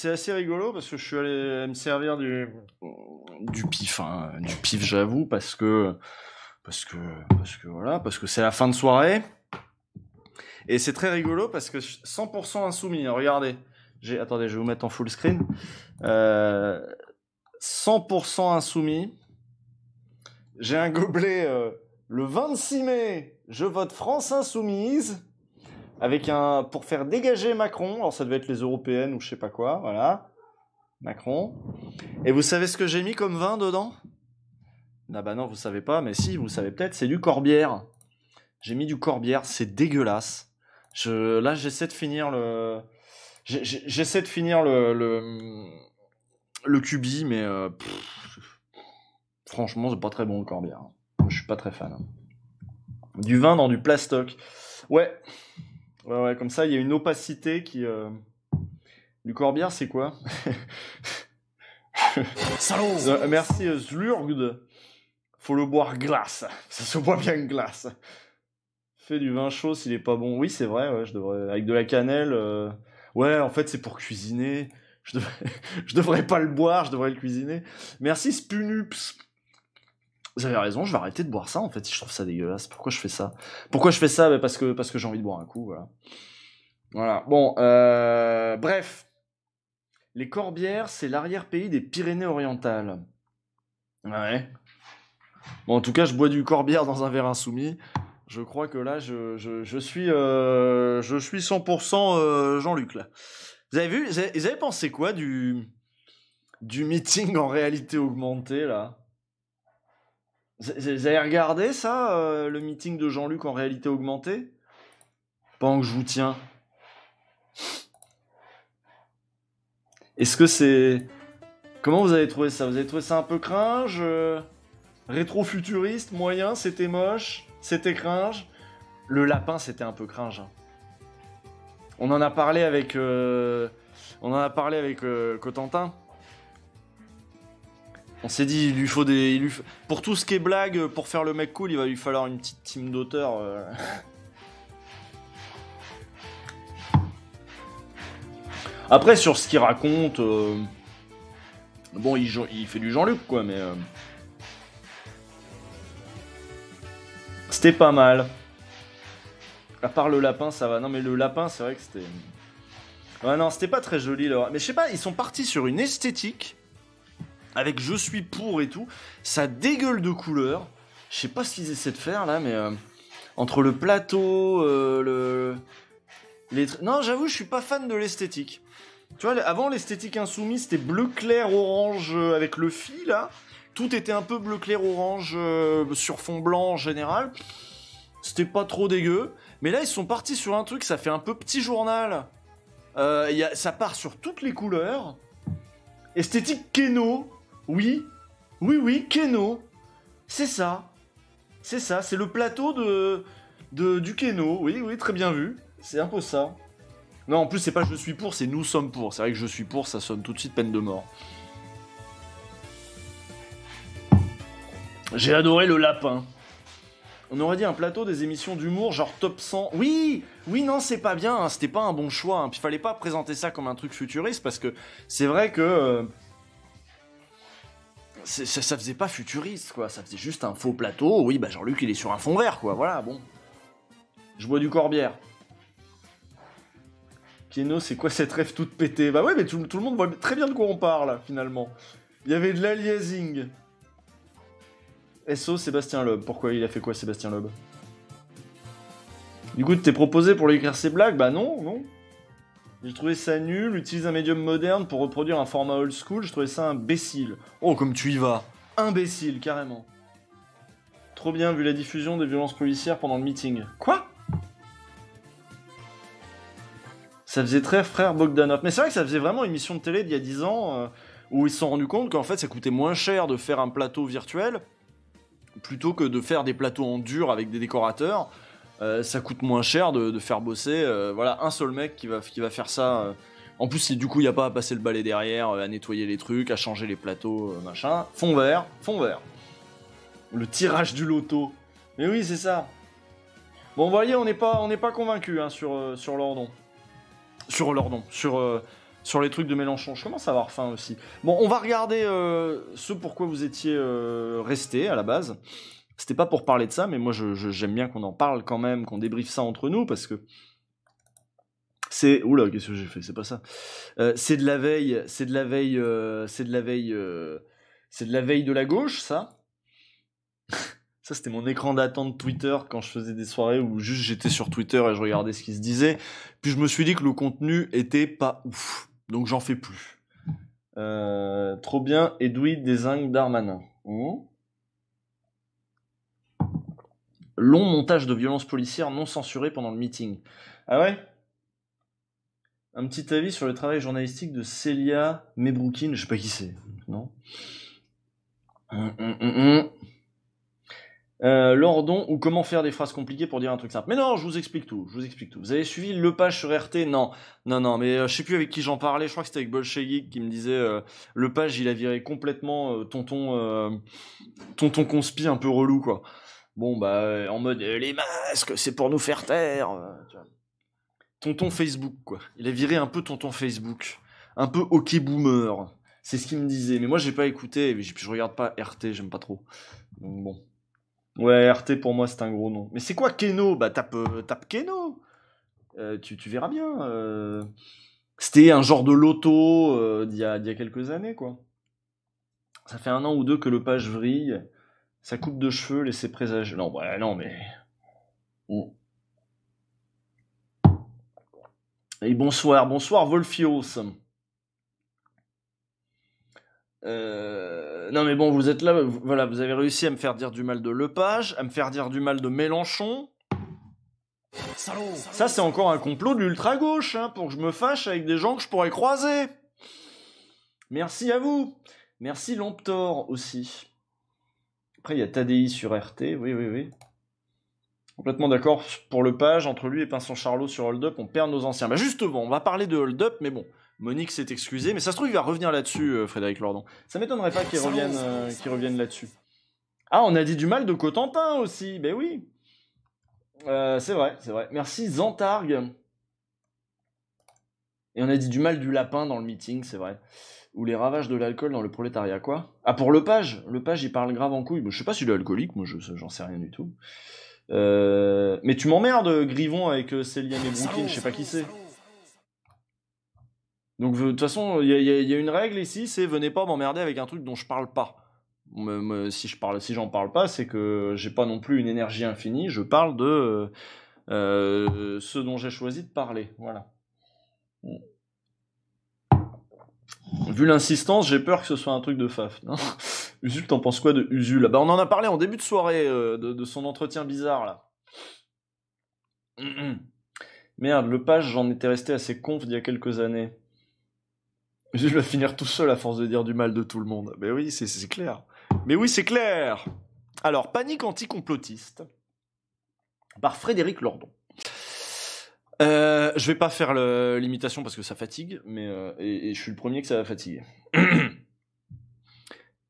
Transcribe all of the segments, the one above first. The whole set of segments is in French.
c'est assez rigolo parce que je suis allé me servir du pif, hein, du pif, j'avoue, parce que voilà, parce que c'est la fin de soirée. Et c'est très rigolo parce que 100% insoumis, hein, regardez. Attendez, je vais vous mettre en full screen. 100% insoumis. J'ai un gobelet le 26 mai, je vote France Insoumise avec pour faire dégager Macron. Alors ça devait être les européennes ou je sais pas quoi, voilà. Macron. Et vous savez ce que j'ai mis comme vin dedans? Ah bah non, vous savez pas, mais si, vous savez peut-être, c'est du Corbière. J'ai mis du Corbière, c'est dégueulasse. Là, j'essaie de finir j'essaie de finir le cubi, mais franchement, c'est pas très bon le Corbière. Je suis pas très fan. Du vin dans du plastoc. Ouais, comme ça, il y a une opacité qui... Du Corbière, c'est quoi? Salaud. Merci, Zlurgd. Faut le boire glace. Ça se boit bien glace. Fais du vin chaud s'il est pas bon. Oui, c'est vrai, ouais, je devrais... Avec de la cannelle... Ouais, en fait, c'est pour cuisiner. Je devrais pas le boire, je devrais le cuisiner. Merci, Spunups. Vous avez raison, je vais arrêter de boire ça, en fait, si je trouve ça dégueulasse. Pourquoi je fais ça? Bah, parce que j'ai envie de boire un coup, voilà. Voilà, bon, bref. Les Corbières, c'est l'arrière-pays des Pyrénées-Orientales. Ouais. Bon, en tout cas, je bois du Corbière dans un verre insoumis. Je crois que là, je suis 100% Jean-Luc, là. Vous avez vu, vous avez pensé quoi du meeting en réalité augmentée, là? Vous avez regardé ça, le meeting de Jean-Luc en réalité augmentée? Pendant que je vous tiens. Est-ce que c'est... Comment vous avez trouvé ça? Vous avez trouvé ça un peu cringe? Rétro-futuriste, moyen, c'était moche, c'était cringe. Le lapin, c'était un peu cringe. Hein. On en a parlé avec Cotentin. On s'est dit, il lui faut pour tout ce qui est blague, pour faire le mec cool, il va lui falloir une petite team d'auteurs. Après, sur ce qu'il raconte, bon, il fait du Jean-Luc, quoi, mais c'était pas mal. À part le lapin, ça va. Non, mais le lapin, c'est vrai que c'était... Ouais, non, c'était pas très joli, là. Mais je sais pas, ils sont partis sur une esthétique, avec je suis pour et tout. Ça dégueule de couleurs. Je sais pas ce qu'ils essaient de faire, là, mais... entre le plateau, Non, j'avoue, je suis pas fan de l'esthétique. Tu vois, avant, l'esthétique insoumise, c'était bleu clair, orange, avec le fil, là. Tout était un peu bleu clair, orange, sur fond blanc, en général. C'était pas trop dégueu. Mais là, ils sont partis sur un truc, ça fait un peu petit journal. Ça part sur toutes les couleurs. Esthétique Keno. Oui, Keno. C'est ça. C'est le plateau du Keno. Oui, très bien vu. C'est un peu ça. Non, en plus, c'est pas je suis pour, c'est nous sommes pour. C'est vrai que je suis pour, ça sonne tout de suite peine de mort. J'ai adoré le lapin. On aurait dit un plateau des émissions d'humour, genre top 100. Oui, non, c'est pas bien, hein, c'était pas un bon choix. Hein. Puis fallait pas présenter ça comme un truc futuriste, parce que c'est vrai que... ça faisait pas futuriste, quoi. Ça faisait juste un faux plateau. Oui, bah Jean-Luc, il est sur un fond vert, quoi. Voilà, bon. Je bois du Corbière. Pieno, c'est quoi cette rêve toute pétée? Bah ouais, mais tout le monde voit très bien de quoi on parle, finalement. Il y avait de l'aliasing. SO Sébastien Loeb. Pourquoi il a fait quoi, Sébastien Loeb? Du coup, t'es proposé pour lui écrire ses blagues? Bah non. J'ai trouvé ça nul. Utilise un médium moderne pour reproduire un format old school. Je trouvais ça imbécile. Oh, comme tu y vas. Imbécile, carrément. Trop bien vu la diffusion des violences policières pendant le meeting. Quoi? Ça faisait très frère Bogdanov. Mais c'est vrai que ça faisait vraiment une émission de télé d'il y a 10 ans où ils se sont rendus compte qu'en fait, ça coûtait moins cher de faire un plateau virtuel plutôt que de faire des plateaux en dur avec des décorateurs. Ça coûte moins cher de faire bosser voilà, un seul mec qui va faire ça. En plus, du coup, il n'y a pas à passer le balai derrière, à nettoyer les trucs, à changer les plateaux, machin. Fond vert. Le tirage du loto. Mais oui, c'est ça. Bon, vous voyez, on n'est pas convaincus hein, sur Lordon. Sur sur les trucs de Mélenchon. Je commence à avoir faim aussi. Bon, on va regarder ce pourquoi vous étiez restés à la base. C'était pas pour parler de ça, mais moi j'aime bien qu'on en parle quand même, qu'on débriefe ça entre nous, parce que c'est... Oula, qu'est-ce que j'ai fait? C'est pas ça. C'est de la veille, c'est de la veille, c'est de la veille, c'est de la veille de la gauche, ça. Ça, c'était mon écran d'attente Twitter quand je faisais des soirées où juste j'étais sur Twitter et je regardais ce qui se disait. Puis je me suis dit que le contenu était pas ouf. Donc j'en fais plus. Trop bien, Edoui désigne Darmanin. Long montage de violences policières non censurées pendant le meeting. Ah ouais? Un petit avis sur le travail journalistique de Célia Mebroukine, je sais pas qui c'est, non? Lordon, ou comment faire des phrases compliquées pour dire un truc simple. Mais non, je vous explique tout. Vous avez suivi le page sur RT? Non, mais je sais plus avec qui j'en parlais, je crois que c'était avec Bolshevik qui me disait le page il a viré complètement tonton conspi un peu relou quoi. Bon bah en mode les masques c'est pour nous faire taire. Tu vois. Tonton Facebook quoi. Il a viré un peu tonton Facebook, un peu ok boomer. C'est ce qu'il me disait. Mais moi j'ai pas écouté, et puis je regarde pas RT, j'aime pas trop. Donc bon. Ouais, RT pour moi c'est un gros nom. Mais c'est quoi Keno? Bah tape Keno. Tu verras bien. C'était un genre de loto d'il y a quelques années quoi. Ça fait 1 an ou 2 que le page vrille. Sa coupe de cheveux laissait présager. Non, bah non mais. Et bonsoir Wolfios. Non mais bon, vous êtes là, voilà, vous avez réussi à me faire dire du mal de Lepage, à me faire dire du mal de Mélenchon. Ça c'est encore un complot de l'ultra-gauche, hein, pour que je me fâche avec des gens que je pourrais croiser. Merci à vous. Merci Lamptor aussi. Après il y a Tadei sur RT, oui. Complètement d'accord pour Lepage, entre lui et Pinson Charlot sur Hold Up, on perd nos anciens. Bah justement, on va parler de Hold Up, mais bon. Monique s'est excusée, mais ça se trouve, il va revenir là-dessus, Frédéric Lordon. Ça m'étonnerait pas qu'il revienne là-dessus. Ah, on a dit du mal de Cotentin aussi, ben oui. C'est vrai. Merci Zantargue. Et on a dit du mal du lapin dans le meeting, c'est vrai. Ou les ravages de l'alcool dans le prolétariat, quoi. Ah, pour Lepage, il parle grave en couille. Bon, je sais pas s'il est alcoolique, moi j'en sais rien du tout. Mais tu m'emmerdes, Grivon, avec Célia Mebroukine, je sais pas qui c'est. Donc de toute façon, il y a une règle ici, c'est venez pas m'emmerder avec un truc dont je parle pas. Si j'en parle pas, c'est que j'ai pas non plus une énergie infinie. Je parle de ce dont j'ai choisi de parler. Voilà. Vu l'insistance, j'ai peur que ce soit un truc de Faf. Non Usul, t'en penses quoi de Usul? Bah on en a parlé en début de soirée de son entretien bizarre là. Merde, Lepage, j'en étais resté assez conf d'il y a quelques années. Je vais finir tout seul à force de dire du mal de tout le monde. Mais oui, c'est clair. Mais oui, c'est clair. Alors, Panique anti-complotiste par Frédéric Lordon. Je vais pas faire l'imitation parce que ça fatigue, mais et je suis le premier que ça va fatiguer.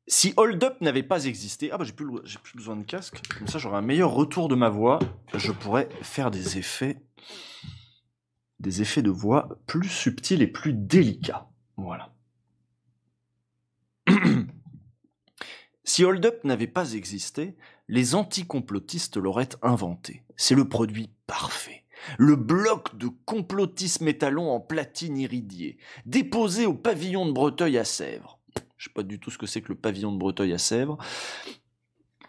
Si Hold Up n'avait pas existé, j'ai plus besoin de casque, comme ça j'aurai un meilleur retour de ma voix, je pourrais faire des effets de voix plus subtils et plus délicats. Voilà. Si Hold Up n'avait pas existé, les anticomplotistes l'auraient inventé. C'est le produit parfait. Le bloc de complotisme étalon en platine iridiée, déposé au pavillon de Breteuil à Sèvres. Je sais pas du tout ce que c'est que le pavillon de Breteuil à Sèvres.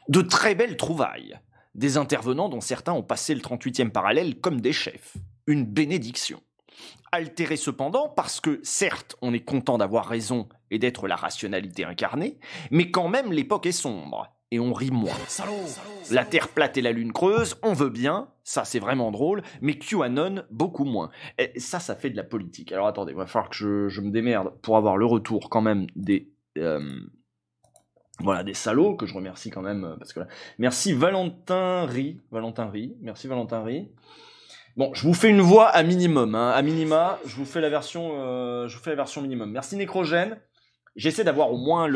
De très belles trouvailles. Des intervenants dont certains ont passé le 38e parallèle comme des chefs. Une bénédiction. Altéré cependant parce que, certes, on est content d'avoir raison et d'être la rationalité incarnée, mais quand même l'époque est sombre, et on rit moins. La Terre plate et la Lune creuse, on veut bien, ça c'est vraiment drôle, mais QAnon, beaucoup moins. Et ça fait de la politique. Alors attendez, il va falloir que je me démerde pour avoir le retour quand même des salauds, que je remercie quand même, parce que là... Merci Valentin Rie, merci Valentin Rie. Bon, je vous fais une voix à minimum, hein. À minima, je vous fais la version minimum. Merci Nécrogène. J'essaie d'avoir au moins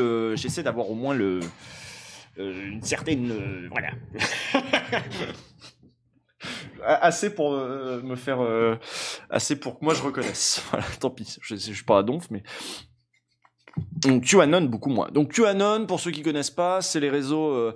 une certaine, voilà. assez pour me faire... assez pour que moi je reconnaisse. Voilà, tant pis, je suis pas à donf, mais... Donc QAnon, beaucoup moins. Donc QAnon, pour ceux qui connaissent pas, c'est les réseaux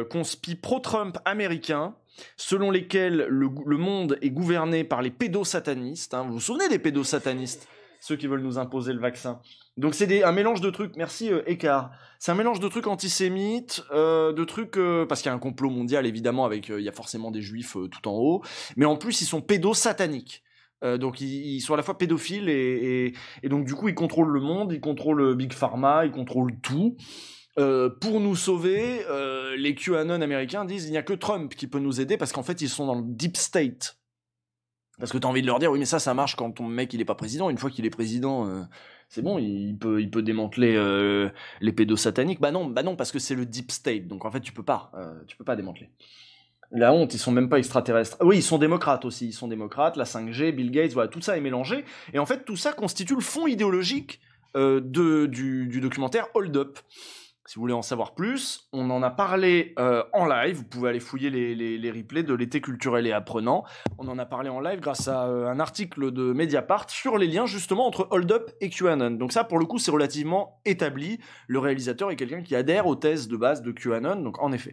conspi pro-Trump américains, selon lesquels le monde est gouverné par les pédosatanistes. Hein. Vous vous souvenez des pédosatanistes? Ceux qui veulent nous imposer le vaccin. Donc c'est un mélange de trucs, merci Écart. C'est un mélange de trucs antisémites, de trucs... parce qu'il y a un complot mondial, évidemment, avec il y a forcément des juifs tout en haut, mais en plus ils sont pédosataniques. Donc ils sont à la fois pédophiles et donc du coup ils contrôlent le monde, ils contrôlent Big Pharma, ils contrôlent tout. Pour nous sauver, les QAnon américains disent il n'y a que Trump qui peut nous aider parce qu'en fait ils sont dans le deep state. Parce que t'as envie de leur dire oui mais ça marche quand ton mec il est pas président. Une fois qu'il est président, c'est bon, il peut démanteler les pédosataniques. Bah non parce que c'est le deep state. Donc en fait tu peux pas démanteler. La honte, ils sont même pas extraterrestres. Oui, ils sont démocrates aussi, ils sont démocrates, la 5G, Bill Gates, voilà, tout ça est mélangé. Et en fait, tout ça constitue le fond idéologique du documentaire Hold Up. Si vous voulez en savoir plus, on en a parlé en live, vous pouvez aller fouiller les replays de l'été culturel et apprenant. On en a parlé en live grâce à un article de Mediapart sur les liens justement entre Hold Up et QAnon. Donc ça, pour le coup, c'est relativement établi. Le réalisateur est quelqu'un qui adhère aux thèses de base de QAnon, donc en effet...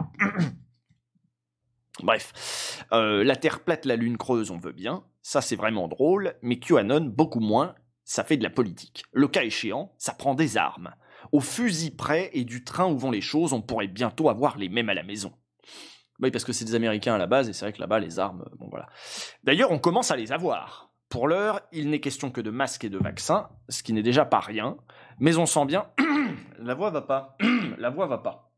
Bref, la Terre plate, la Lune creuse, on veut bien, ça c'est vraiment drôle, mais QAnon, beaucoup moins, ça fait de la politique. Le cas échéant, ça prend des armes. Au fusil près et du train où vont les choses, on pourrait bientôt avoir les mêmes à la maison. Oui, parce que c'est des Américains à la base, et c'est vrai que là-bas, les armes, bon voilà. D'ailleurs, on commence à les avoir. Pour l'heure, il n'est question que de masques et de vaccins, ce qui n'est déjà pas rien, mais on sent bien... La voix va pas. La voix va pas.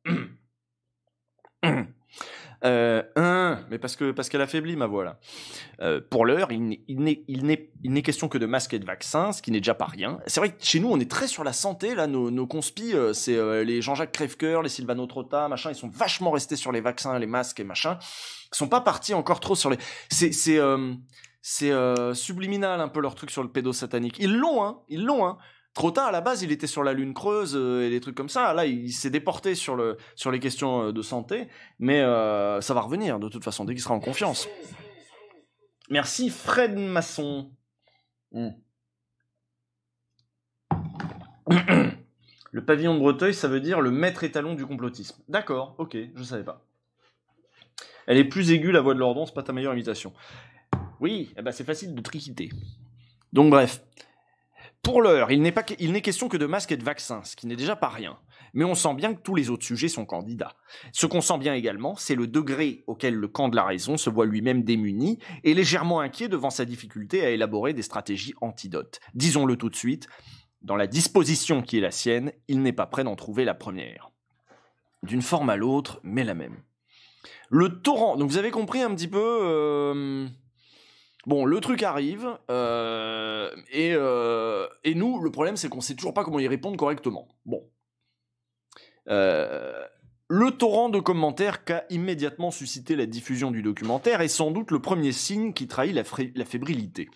Mais parce qu'elle affaiblit ma voix là. Pour l'heure, il n'est question que de masques et de vaccins, ce qui n'est déjà pas rien. C'est vrai que chez nous, on est très sur la santé là. Nos conspis, c'est les Jean-Jacques Crèvecoeur, les Sylvano Trotta, machin. Ils sont vachement restés sur les vaccins, les masques et machin. Ils sont pas partis encore trop sur les. C'est subliminal un peu leur truc sur le pédosatanique. Ils l'ont, hein. Trotta, à la base, il était sur la Lune creuse et des trucs comme ça. Là, il s'est déporté sur les questions de santé, mais ça va revenir de toute façon dès qu'il sera en confiance. Merci Fred Masson. Le pavillon de Breteuil, ça veut dire le maître étalon du complotisme. D'accord, ok, je savais pas. Elle est plus aiguë, la voix de Lordon, c'est pas ta meilleure imitation. Oui, eh ben c'est facile de triquiter. Donc bref. Pour l'heure, il n'est question que de masques et de vaccins, ce qui n'est déjà pas rien. Mais on sent bien que tous les autres sujets sont candidats. Ce qu'on sent bien également, c'est le degré auquel le camp de la raison se voit lui-même démuni et légèrement inquiet devant sa difficulté à élaborer des stratégies antidotes. Disons-le tout de suite, dans la disposition qui est la sienne, il n'est pas prêt d'en trouver la première. D'une forme à l'autre, mais la même. Le torrent, donc vous avez compris un petit peu... Bon, le truc arrive, et nous, le problème, c'est qu'on sait toujours pas comment y répondre correctement. Bon. Le torrent de commentaires qu'a immédiatement suscité la diffusion du documentaire est sans doute le premier signe qui trahit la fébrilité.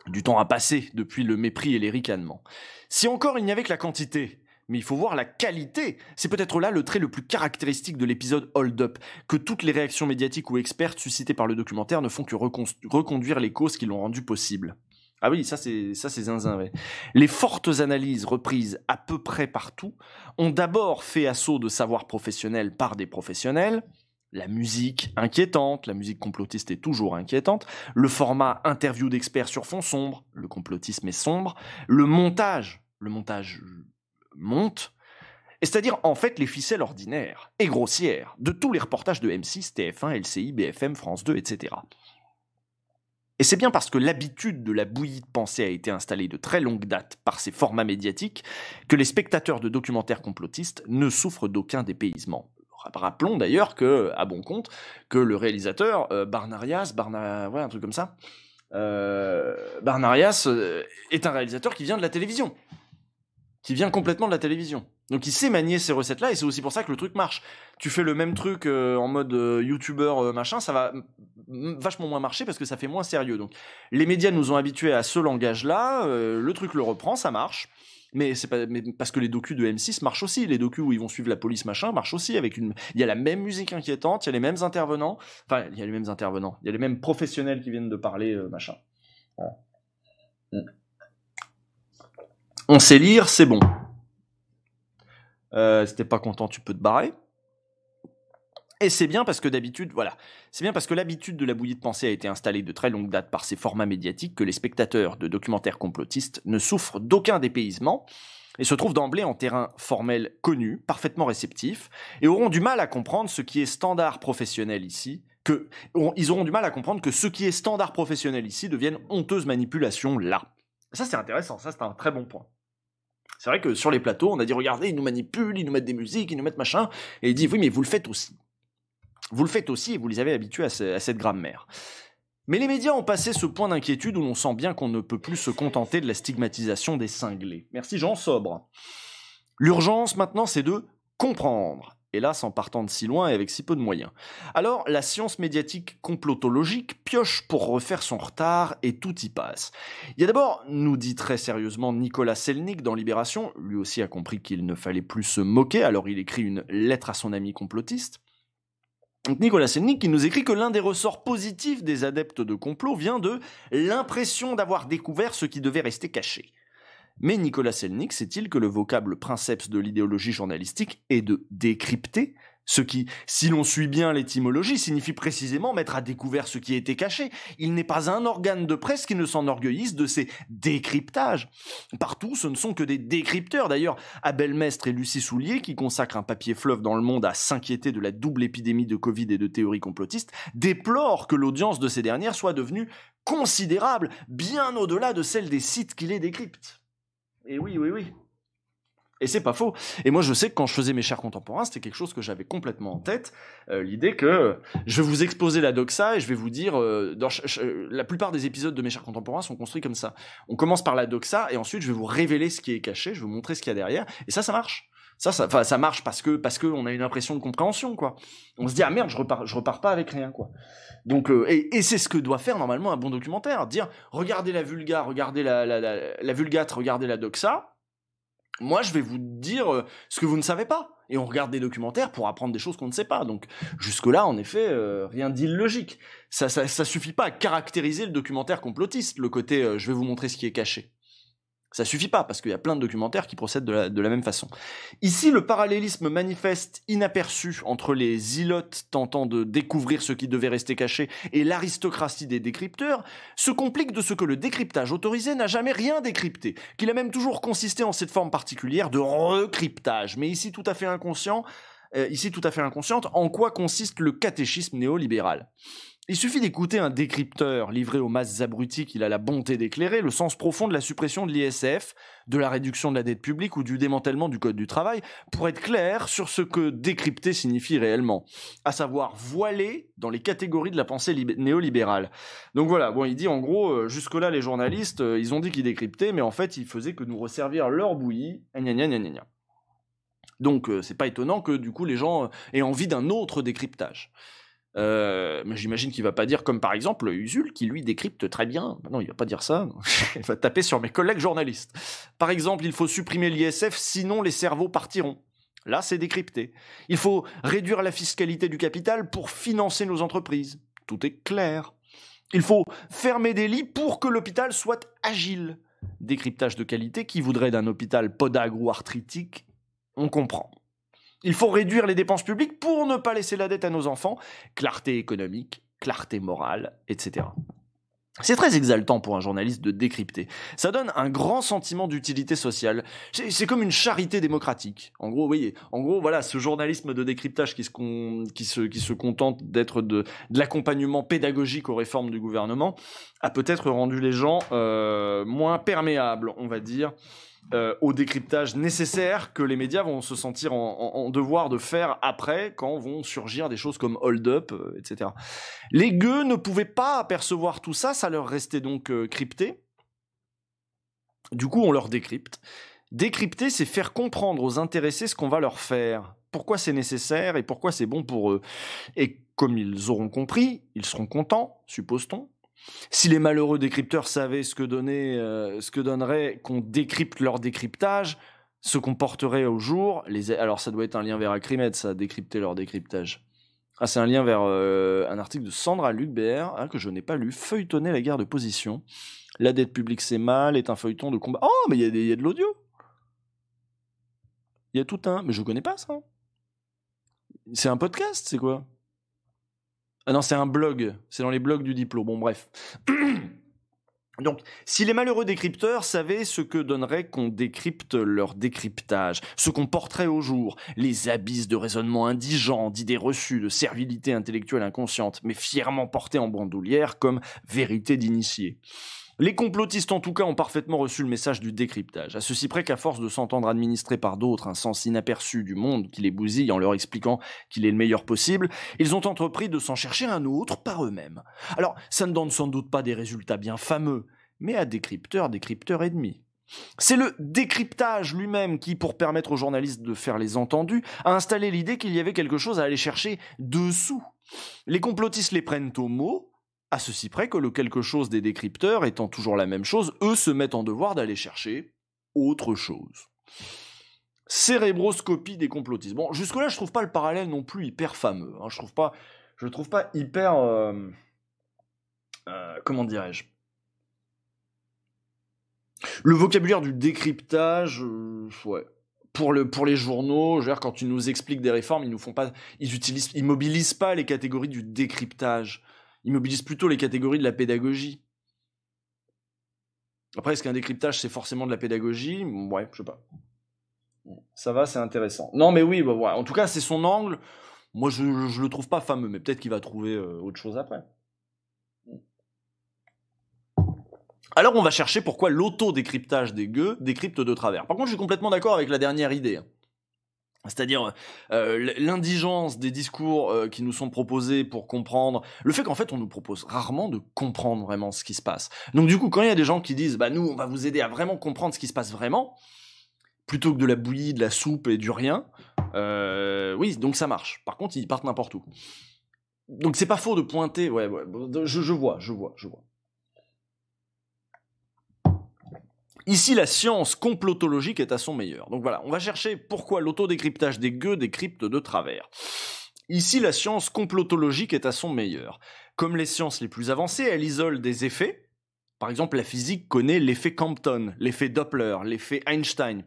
Du temps a passé depuis le mépris et les ricanements. Si encore il n'y avait que la quantité... Mais il faut voir la qualité. C'est peut-être là le trait le plus caractéristique de l'épisode Hold Up, que toutes les réactions médiatiques ou expertes suscitées par le documentaire ne font que reconduire les causes qui l'ont rendu possible. Ah oui, ça c'est zinzin, ouais. Les fortes analyses reprises à peu près partout ont d'abord fait assaut de savoir professionnel par des professionnels, la musique inquiétante, la musique complotiste est toujours inquiétante, le format interview d'experts sur fond sombre, le complotisme est sombre, le montage monte, et c'est-à-dire en fait les ficelles ordinaires et grossières de tous les reportages de M6, TF1, LCI, BFM, France 2, etc. Et c'est bien parce que l'habitude de la bouillie de pensée a été installée de très longue date par ces formats médiatiques que les spectateurs de documentaires complotistes ne souffrent d'aucun dépaysement. Rappelons d'ailleurs que, à bon compte, que le réalisateur Barnarias, ouais, un truc comme ça, Barnarias est un réalisateur qui vient de la télévision. Qui vient complètement de la télévision. Donc il sait manier ces recettes-là, et c'est aussi pour ça que le truc marche. Tu fais le même truc en mode youtubeur machin, ça va vachement moins marcher parce que ça fait moins sérieux. Donc les médias nous ont habitués à ce langage-là, le truc le reprend, ça marche. Mais c'est pas, mais parce que les docus de M6 marchent aussi, les docus où ils vont suivre la police machin marchent aussi il y a la même musique inquiétante, il y a les mêmes intervenants, enfin il y a les mêmes intervenants, il y a les mêmes professionnels qui viennent de parler machin. Voilà. On sait lire, c'est bon. Si t'es pas content, tu peux te barrer. Et c'est bien parce que d'habitude, voilà, c'est bien parce que l'habitude de la bouillie de pensée a été installée de très longue date par ces formats médiatiques que les spectateurs de documentaires complotistes ne souffrent d'aucun dépaysement et se trouvent d'emblée en terrain formel connu, parfaitement réceptif, et auront du mal à comprendre ce qui est standard professionnel ici, ils auront du mal à comprendre que ce qui est standard professionnel ici devienne honteuse manipulation là. Ça c'est intéressant, ça c'est un très bon point. C'est vrai que sur les plateaux, on a dit regardez, ils nous manipulent, ils nous mettent des musiques, ils nous mettent machin, et il dit oui mais vous le faites aussi. Vous le faites aussi et vous les avez habitués à cette grammaire. Mais les médias ont passé ce point d'inquiétude où l'on sent bien qu'on ne peut plus se contenter de la stigmatisation des cinglés. Merci Jean Sobre. L'urgence maintenant, c'est de comprendre. Hélas, en partant de si loin et avec si peu de moyens. Alors, la science médiatique complotologique pioche pour refaire son retard et tout y passe. Il y a d'abord, nous dit très sérieusement Nicolas Selnick dans Libération, lui aussi a compris qu'il ne fallait plus se moquer, alors il écrit une lettre à son ami complotiste. Donc Nicolas Selnick qui nous écrit que l'un des ressorts positifs des adeptes de complot vient de l'impression d'avoir découvert ce qui devait rester caché. Mais Nicolas Selnick sait-il que le vocable princeps de l'idéologie journalistique est de décrypter, ce qui, si l'on suit bien l'étymologie, signifie précisément mettre à découvert ce qui était caché. Il n'est pas un organe de presse qui ne s'enorgueillisse de ses décryptages. Partout, ce ne sont que des décrypteurs. D'ailleurs, Abel Mestre et Lucie Soulier, qui consacrent un papier fleuve dans Le Monde à s'inquiéter de la double épidémie de Covid et de théories complotistes, déplorent que l'audience de ces dernières soit devenue considérable, bien au-delà de celle des sites qui les décryptent. Et oui. Et c'est pas faux. Et moi, je sais que quand je faisais Mes Chers Contemporains, c'était quelque chose que j'avais complètement en tête. L'idée que je vais vous exposer la doxa et je vais vous dire... la plupart des épisodes de Mes Chers Contemporains sont construits comme ça. On commence par la doxa et ensuite, je vais vous révéler ce qui est caché, je vais vous montrer ce qu'il y a derrière. Et ça marche. Ça marche parce que on a une impression de compréhension, quoi. On se dit, ah merde, je repars pas avec rien, quoi. Donc, et c'est ce que doit faire normalement un bon documentaire. Dire, regardez la vulga, regardez la vulgate, regardez la doxa. Moi, je vais vous dire ce que vous ne savez pas. Et on regarde des documentaires pour apprendre des choses qu'on ne sait pas. Donc, jusque-là, en effet, rien d'illogique. Ça suffit pas à caractériser le documentaire complotiste, le côté je vais vous montrer ce qui est caché. Ça suffit pas, parce qu'il y a plein de documentaires qui procèdent de la même façon. Ici, le parallélisme manifeste inaperçu entre les zealotes tentant de découvrir ce qui devait rester caché et l'aristocratie des décrypteurs se complique de ce que le décryptage autorisé n'a jamais rien décrypté, qu'il a même toujours consisté en cette forme particulière de recryptage, mais ici tout à fait inconsciente, en quoi consiste le catéchisme néolibéral. Il suffit d'écouter un décrypteur livré aux masses abruties qu'il a la bonté d'éclairer le sens profond de la suppression de l'ISF, de la réduction de la dette publique ou du démantèlement du code du travail pour être clair sur ce que décrypter signifie réellement, à savoir voiler dans les catégories de la pensée néolibérale. Donc voilà, bon, il dit en gros, jusque-là les journalistes, ils ont dit qu'ils décryptaient, mais en fait ils faisaient que nous resservir leur bouillie, gna gna gna gna. Donc c'est pas étonnant que du coup les gens aient envie d'un autre décryptage. Mais j'imagine qu'il va pas dire comme par exemple Usul qui lui décrypte très bien. Non, il va pas dire ça. Il va taper sur mes collègues journalistes. Par exemple, il faut supprimer l'ISF, sinon les cerveaux partiront. Là, c'est décrypté. Il faut réduire la fiscalité du capital pour financer nos entreprises. Tout est clair. Il faut fermer des lits pour que l'hôpital soit agile. Décryptage de qualité qui voudrait d'un hôpital podagre ou arthritique. On comprend. Il faut réduire les dépenses publiques pour ne pas laisser la dette à nos enfants. Clarté économique, clarté morale, etc. C'est très exaltant pour un journaliste de décrypter. Ça donne un grand sentiment d'utilité sociale. C'est comme une charité démocratique. En gros, oui. En gros, voilà, ce journalisme de décryptage qui se contente d'être de l'accompagnement pédagogique aux réformes du gouvernement a peut-être rendu les gens moins perméables, on va dire, au décryptage nécessaire que les médias vont se sentir en devoir de faire après quand vont surgir des choses comme Hold Up, etc. Les gueux ne pouvaient pas apercevoir tout ça, ça leur restait donc crypté. Du coup, on leur décrypte. Décrypter, c'est faire comprendre aux intéressés ce qu'on va leur faire, pourquoi c'est nécessaire et pourquoi c'est bon pour eux. Et comme ils auront compris, ils seront contents, suppose-t-on. Si les malheureux décrypteurs savaient ce que donnerait qu'on décrypte leur décryptage, ce qu'on porterait au jour, alors ça doit être un lien vers Acrimed, ça, décrypter leur décryptage. Ah, c'est un lien vers un article de Sandra Lucbert, que je n'ai pas lu, Feuilletonner la guerre de position. La dette publique c'est mal, est un feuilleton de combat. Oh, mais il y a de l'audio. Il y a tout un... Mais je connais pas ça. C'est un podcast, c'est quoi? Ah non, c'est un blog. C'est dans les blogs du diplôme. Bon, bref. Donc, si les malheureux décrypteurs savaient ce que donnerait qu'on décrypte leur décryptage, ce qu'on porterait au jour, les abysses de raisonnement indigents, d'idées reçues, de servilité intellectuelle inconsciente, mais fièrement portées en bandoulière comme vérité d'initié. Les complotistes, en tout cas, ont parfaitement reçu le message du décryptage, à ceci près qu'à force de s'entendre administrer par d'autres un sens inaperçu du monde qui les bousille en leur expliquant qu'il est le meilleur possible, ils ont entrepris de s'en chercher un autre par eux-mêmes. Alors, ça ne donne sans doute pas des résultats bien fameux, mais à décrypteur et demi. C'est le décryptage lui-même qui, pour permettre aux journalistes de faire les entendus, a installé l'idée qu'il y avait quelque chose à aller chercher dessous. Les complotistes les prennent au mot, à ceci près que le quelque chose des décrypteurs étant toujours la même chose, eux se mettent en devoir d'aller chercher autre chose. Cérébroscopie des complotistes. Bon, jusque-là, je trouve pas le parallèle non plus hyper fameux. Hein. Je trouve pas hyper... comment dirais-je? Le vocabulaire du décryptage, ouais. Pour les journaux, quand ils nous expliquent des réformes, ils mobilisent pas les catégories du décryptage. Ils mobilisent plutôt les catégories de la pédagogie. Après, est-ce qu'un décryptage, c'est forcément de la pédagogie? Ouais, je sais pas. Ça va, c'est intéressant. Non, mais oui, bah, ouais. En tout cas, c'est son angle. Moi, je le trouve pas fameux, mais peut-être qu'il va trouver autre chose après. Alors, on va chercher pourquoi l'auto-décryptage des gueux décrypte de travers. Par contre, je suis complètement d'accord avec la dernière idée. C'est-à-dire l'indigence des discours qui nous sont proposés pour comprendre, le fait qu'en fait on nous propose rarement de comprendre vraiment ce qui se passe. Donc du coup, quand il y a des gens qui disent « bah nous on va vous aider à vraiment comprendre ce qui se passe vraiment », plutôt que de la bouillie, de la soupe et du rien, oui, donc ça marche. Par contre, ils partent n'importe où. Donc c'est pas faux de pointer, ouais, je vois. Ici, la science complotologique est à son meilleur. Donc voilà, on va chercher pourquoi l'autodécryptage des gueux décrypte de travers. Ici, la science complotologique est à son meilleur. Comme les sciences les plus avancées, elle isole des effets. Par exemple, la physique connaît l'effet Compton, l'effet Doppler, l'effet Einstein.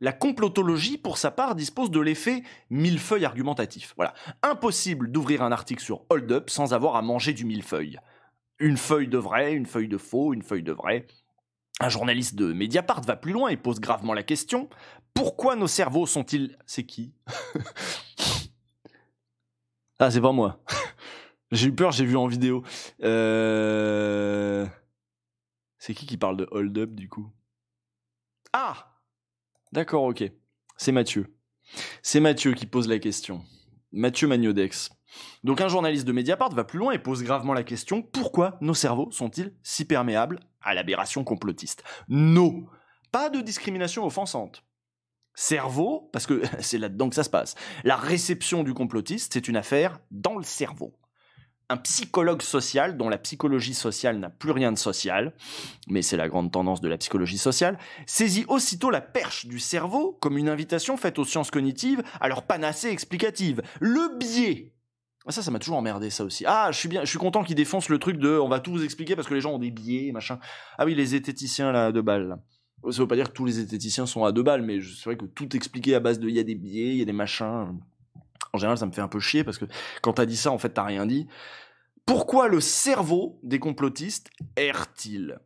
La complotologie, pour sa part, dispose de l'effet millefeuille argumentatif. Voilà, impossible d'ouvrir un article sur Hold Up sans avoir à manger du millefeuille. Une feuille de vrai, une feuille de faux, une feuille de vrai. Un journaliste de Mediapart va plus loin et pose gravement la question « Pourquoi nos cerveaux sont-ils... » C'est qui? Ah, c'est pas moi. J'ai eu peur, j'ai vu en vidéo. C'est qui parle de Hold Up, du coup? Ah! D'accord, ok. C'est Mathieu. C'est Mathieu qui pose la question. Mathieu Magnodex. Donc un journaliste de Mediapart va plus loin et pose gravement la question « Pourquoi nos cerveaux sont-ils si perméables à l'aberration complotiste ?» No, pas de discrimination offensante. Cerveau, parce que c'est là-dedans que ça se passe. La réception du complotiste, c'est une affaire dans le cerveau. Un psychologue social, dont la psychologie sociale n'a plus rien de social, mais c'est la grande tendance de la psychologie sociale, saisit aussitôt la perche du cerveau comme une invitation faite aux sciences cognitives à leur panacée explicative. Le biais. Ça m'a toujours emmerdé, ça aussi. Ah, je suis content qu'ils défoncent le truc de on va tout vous expliquer parce que les gens ont des biais, machin. Ah oui, les zététiciens, là, à 2 balles. Là. Ça veut pas dire que tous les zététiciens sont à 2 balles, mais c'est vrai que tout expliqué à base de il y a des biais, il y a des machins. En général, ça me fait un peu chier parce que quand t'as dit ça, en fait, t'as rien dit. Pourquoi le cerveau des complotistes erre-t-il?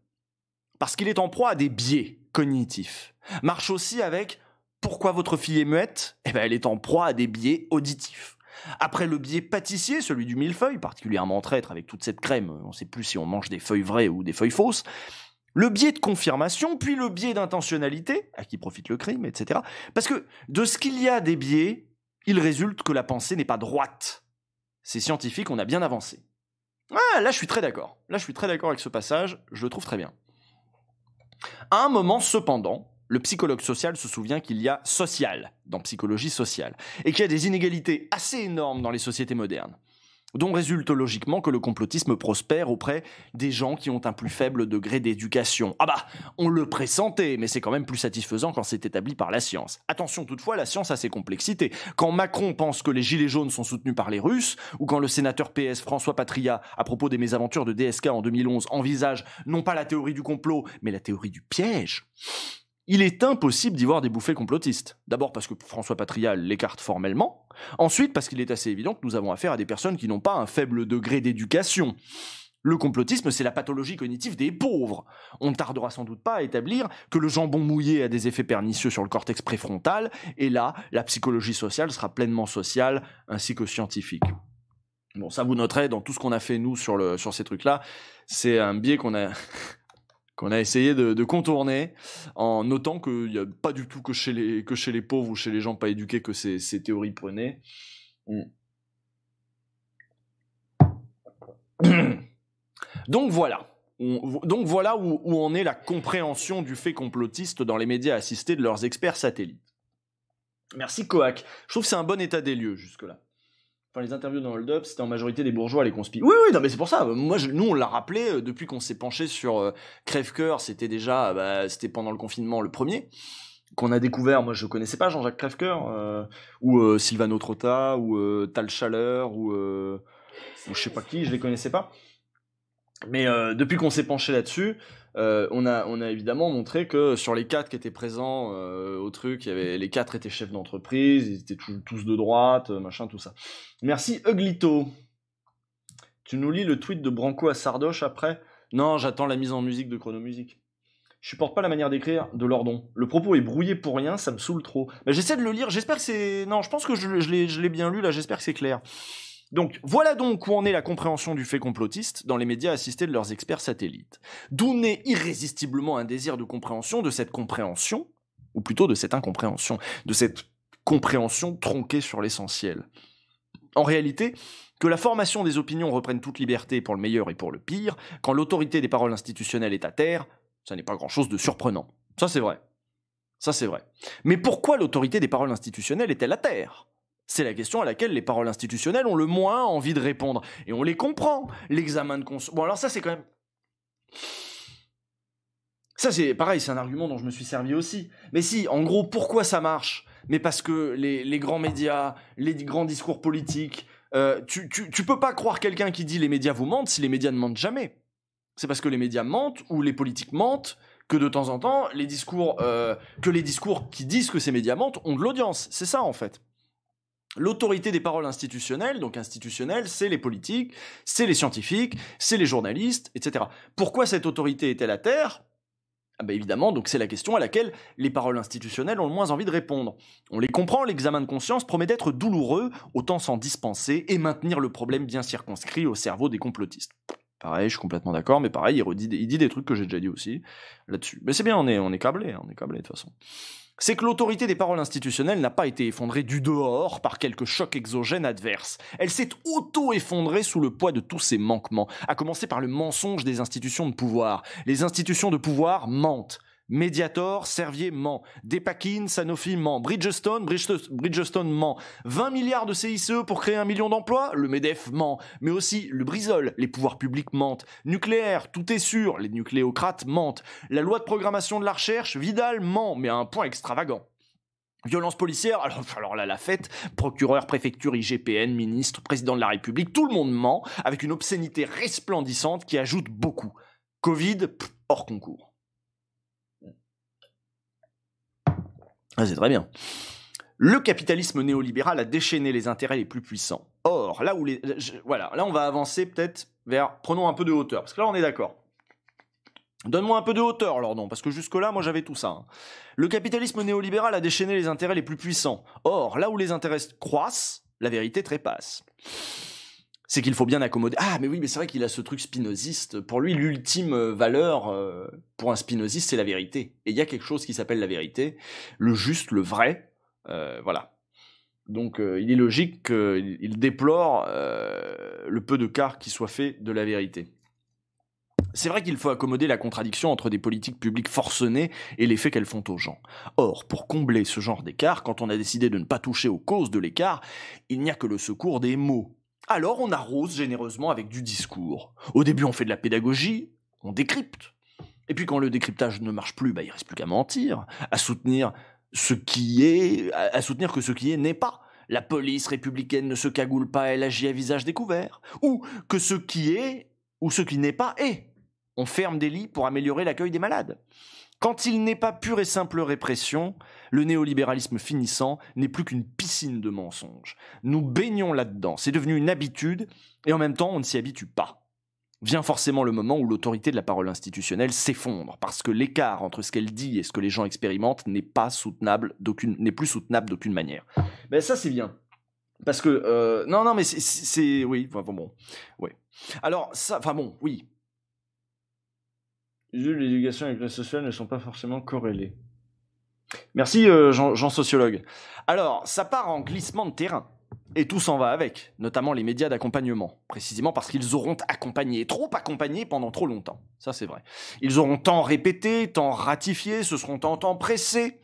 Parce qu'il est en proie à des biais cognitifs. Marche aussi avec pourquoi votre fille est muette? Eh ben, elle est en proie à des biais auditifs. Après le biais pâtissier, celui du millefeuille, particulièrement traître avec toute cette crème, on ne sait plus si on mange des feuilles vraies ou des feuilles fausses, le biais de confirmation, puis le biais d'intentionnalité, à qui profite le crime, etc. Parce que de ce qu'il y a des biais, il résulte que la pensée n'est pas droite. C'est scientifique, on a bien avancé. Ah, là je suis très d'accord. Là je suis très d'accord avec ce passage, je le trouve très bien. À un moment, cependant, le psychologue social se souvient qu'il y a social dans psychologie sociale et qu'il y a des inégalités assez énormes dans les sociétés modernes. dont résulte logiquement que le complotisme prospère auprès des gens qui ont un plus faible degré d'éducation. Ah bah, on le pressentait, mais c'est quand même plus satisfaisant quand c'est établi par la science. Attention toutefois, la science a ses complexités. Quand Macron pense que les gilets jaunes sont soutenus par les Russes, ou quand le sénateur PS François Patria, à propos des mésaventures de DSK en 2011, envisage non pas la théorie du complot, mais la théorie du piège, il est impossible d'y voir des bouffées complotistes. D'abord parce que François Patria l'écarte formellement, ensuite parce qu'il est assez évident que nous avons affaire à des personnes qui n'ont pas un faible degré d'éducation. Le complotisme, c'est la pathologie cognitive des pauvres. On ne tardera sans doute pas à établir que le jambon mouillé a des effets pernicieux sur le cortex préfrontal, et là, la psychologie sociale sera pleinement sociale, ainsi que scientifique. Bon, ça vous noterez, dans tout ce qu'on a fait, nous, sur ces trucs-là, c'est un biais qu'on a essayé de contourner, en notant qu'il n'y a pas du tout que chez les pauvres ou chez les gens pas éduqués que ces théories prenaient. Donc voilà. Donc voilà où en est la compréhension du fait complotiste dans les médias assistés de leurs experts satellites. Merci Coac. Je trouve que c'est un bon état des lieux jusque-là. Enfin, les interviews dans Hold Up, c'était en majorité des bourgeois, les conspis. Oui, non, mais c'est pour ça. Nous, on l'a rappelé depuis qu'on s'est penché sur Crèvecoeur. C'était déjà, c'était pendant le confinement, le premier, qu'on a découvert. Moi, je connaissais pas Jean-Jacques Crèvecoeur, ou Sylvano Trotta, ou Tal Chaleur, ou je sais pas qui, je les connaissais pas. Mais depuis qu'on s'est penché là-dessus, on a évidemment montré que sur les 4 qui étaient présents au truc, les 4 étaient chefs d'entreprise, ils étaient tous de droite, machin, tout ça. Merci Uglito. Tu nous lis le tweet de Branco à Sardoche après ? Non, j'attends la mise en musique de Chronomusique. Je supporte pas la manière d'écrire de Lordon. Le propos est brouillé pour rien, ça me saoule trop. Mais j'essaie de le lire, j'espère que c'est... Non, je pense que je l'ai bien lu, là, j'espère que c'est clair. Donc, voilà donc où en est la compréhension du fait complotiste dans les médias assistés de leurs experts satellites. D'où naît irrésistiblement un désir de compréhension de cette compréhension, ou plutôt de cette incompréhension, de cette compréhension tronquée sur l'essentiel. En réalité, que la formation des opinions reprenne toute liberté pour le meilleur et pour le pire, quand l'autorité des paroles institutionnelles est à terre, ça n'est pas grand-chose de surprenant. Ça c'est vrai. Mais pourquoi l'autorité des paroles institutionnelles est-elle à terre ? C'est la question à laquelle les paroles institutionnelles ont le moins envie de répondre. Et on les comprend. L'examen de conscience... Bon, alors ça, c'est quand même... Ça, c'est pareil, c'est un argument dont je me suis servi aussi. Mais si, en gros, pourquoi ça marche ? Mais parce que les grands médias, les grands discours politiques... tu peux pas croire quelqu'un qui dit « les médias vous mentent » si les médias ne mentent jamais. C'est parce que les médias mentent ou les politiques mentent que de temps en temps, les discours qui disent que ces médias mentent ont de l'audience. C'est ça, en fait. L'autorité des paroles institutionnelles, donc institutionnelles, c'est les politiques, c'est les scientifiques, c'est les journalistes, etc. Pourquoi cette autorité est-elle à terre ? Évidemment, donc c'est la question à laquelle les paroles institutionnelles ont le moins envie de répondre. On les comprend, l'examen de conscience promet d'être douloureux, autant s'en dispenser et maintenir le problème bien circonscrit au cerveau des complotistes. Pareil, je suis complètement d'accord, mais pareil, il dit des trucs que j'ai déjà dit aussi là-dessus. Mais c'est bien, on est câblé, de toute façon. C'est que l'autorité des paroles institutionnelles n'a pas été effondrée du dehors par quelque choc exogène adverse. Elle s'est auto-effondrée sous le poids de tous ses manquements, à commencer par le mensonge des institutions de pouvoir. Les institutions de pouvoir mentent. Mediator, Servier ment. Depakine, Sanofi ment. Bridgestone ment. 20 milliards de CICE pour créer 1 million d'emplois, le MEDEF ment. Mais aussi le Brisol, les pouvoirs publics mentent. Nucléaire, tout est sûr, les nucléocrates mentent. La loi de programmation de la recherche, Vidal ment, mais à un point extravagant. Violence policière, alors là, la fête, procureur, préfecture, IGPN, ministre, président de la République, tout le monde ment, avec une obscénité resplendissante qui ajoute beaucoup. Covid, hors concours. Ah, c'est très bien. Le capitalisme néolibéral a déchaîné les intérêts les plus puissants. Or, là où là on va avancer peut-être vers... Prenons un peu de hauteur, parce que là on est d'accord. Donne-moi un peu de hauteur, Lordon, parce que jusque-là, moi j'avais tout ça. Hein. Le capitalisme néolibéral a déchaîné les intérêts les plus puissants. Or, là où les intérêts croissent, la vérité trépasse. C'est qu'il faut bien accommoder... Ah, mais oui, mais c'est vrai qu'il a ce truc spinoziste. Pour lui, l'ultime valeur pour un spinoziste, c'est la vérité. Et il y a quelque chose qui s'appelle la vérité, le juste, le vrai, voilà. Donc, il est logique qu'il déplore le peu de quart qui soit fait de la vérité. C'est vrai qu'il faut accommoder la contradiction entre des politiques publiques forcenées et l'effet qu'elles font aux gens. Or, pour combler ce genre d'écart, quand on a décidé de ne pas toucher aux causes de l'écart, il n'y a que le secours des mots. Alors on arrose généreusement avec du discours. Au début on fait de la pédagogie, on décrypte. Et puis quand le décryptage ne marche plus, il reste plus qu'à mentir, à soutenir que ce qui est n'est pas. La police républicaine ne se cagoule pas, elle agit à visage découvert. Ou que ce qui est, ou ce qui n'est pas est. On ferme des lits pour améliorer l'accueil des malades. Quand il n'est pas pure et simple répression, le néolibéralisme finissant n'est plus qu'une piscine de mensonges. Nous baignons là-dedans, c'est devenu une habitude, et en même temps on ne s'y habitue pas. Vient forcément le moment où l'autorité de la parole institutionnelle s'effondre, parce que l'écart entre ce qu'elle dit et ce que les gens expérimentent n'est plus soutenable d'aucune manière. Ben ça c'est bien, parce que non mais c'est oui, bon, oui. Alors ça, oui. L'éducation et la classe sociale ne sont pas forcément corrélées. Merci Jean Sociologue. Alors ça part en glissement de terrain. Et tout s'en va avec, notamment les médias d'accompagnement, précisément parce qu'ils auront trop accompagné pendant trop longtemps. Ça, c'est vrai. Ils auront tant répété, tant ratifié, se seront tant pressés.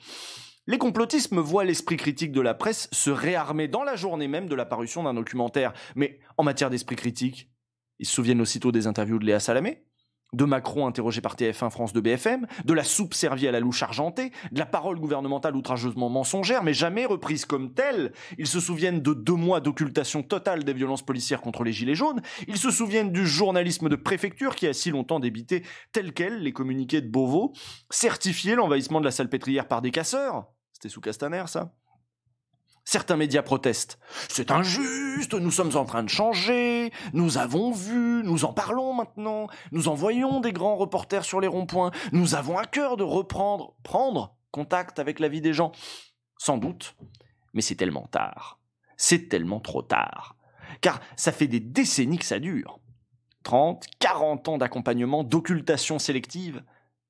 Les complotistes voient l'esprit critique de la presse se réarmer dans la journée même de la parution d'un documentaire. Mais en matière d'esprit critique, ils se souviennent aussitôt des interviews de Léa Salamé, de Macron interrogé par TF1 France 2 BFM, de la soupe servie à la louche argentée, de la parole gouvernementale outrageusement mensongère, mais jamais reprise comme telle. Ils se souviennent de 2 mois d'occultation totale des violences policières contre les Gilets jaunes. Ils se souviennent du journalisme de préfecture qui a si longtemps débité tel quel les communiqués de Beauvau, certifié l'envahissement de la Salpêtrière par des casseurs. C'était sous Castaner, ça. Certains médias protestent. C'est injuste, nous sommes en train de changer, nous avons vu, nous en parlons maintenant, nous envoyons des grands reporters sur les ronds-points, nous avons à cœur de prendre contact avec la vie des gens. Sans doute, mais c'est tellement tard. C'est tellement trop tard. Car ça fait des décennies que ça dure. 30, 40 ans d'accompagnement, d'occultation sélective,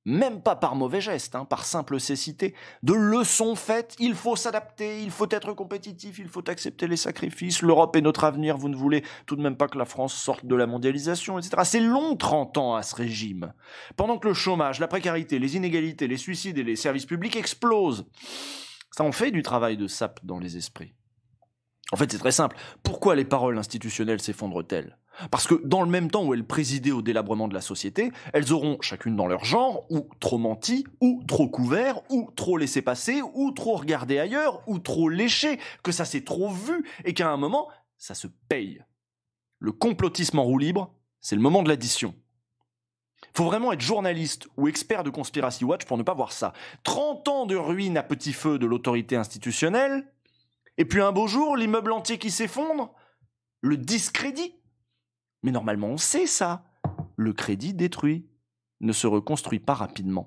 même pas par mauvais geste, par simple cécité, de leçons faites, il faut s'adapter, il faut être compétitif, il faut accepter les sacrifices, l'Europe est notre avenir, vous ne voulez tout de même pas que la France sorte de la mondialisation, etc. C'est long 30 ans à ce régime. Pendant que le chômage, la précarité, les inégalités, les suicides et les services publics explosent. Ça en fait du travail de sape dans les esprits. En fait, c'est très simple. Pourquoi les paroles institutionnelles s'effondrent-elles ? Parce que dans le même temps où elles présidaient au délabrement de la société, elles auront, chacune dans leur genre, ou trop menti, ou trop couvert, ou trop laissé passer, ou trop regardé ailleurs, ou trop léché, que ça s'est trop vu, et qu'à un moment, ça se paye. Le complotisme en roue libre, c'est le moment de l'addition. Faut vraiment être journaliste ou expert de Conspiracy Watch pour ne pas voir ça. 30 ans de ruine à petit feu de l'autorité institutionnelle, et puis un beau jour, l'immeuble entier qui s'effondre, le discrédit. Mais normalement, on sait ça. Le crédit détruit ne se reconstruit pas rapidement.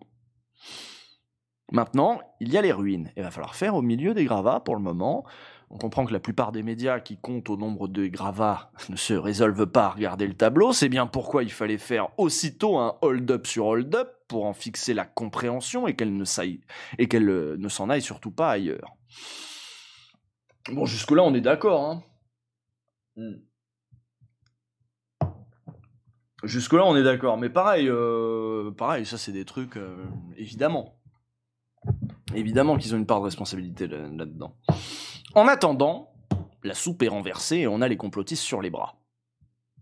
Maintenant, il y a les ruines. Il va falloir faire au milieu des gravats pour le moment. On comprend que la plupart des médias qui comptent au nombre de gravats ne se résolvent pas à regarder le tableau. C'est bien pourquoi il fallait faire aussitôt un hold-up sur hold-up pour en fixer la compréhension et qu'elle ne s'en aille surtout pas ailleurs. Bon, jusque-là, on est d'accord, Jusque-là, on est d'accord. Mais pareil, ça, c'est des trucs, évidemment. Évidemment qu'ils ont une part de responsabilité là-dedans. En attendant, la soupe est renversée et on a les complotistes sur les bras.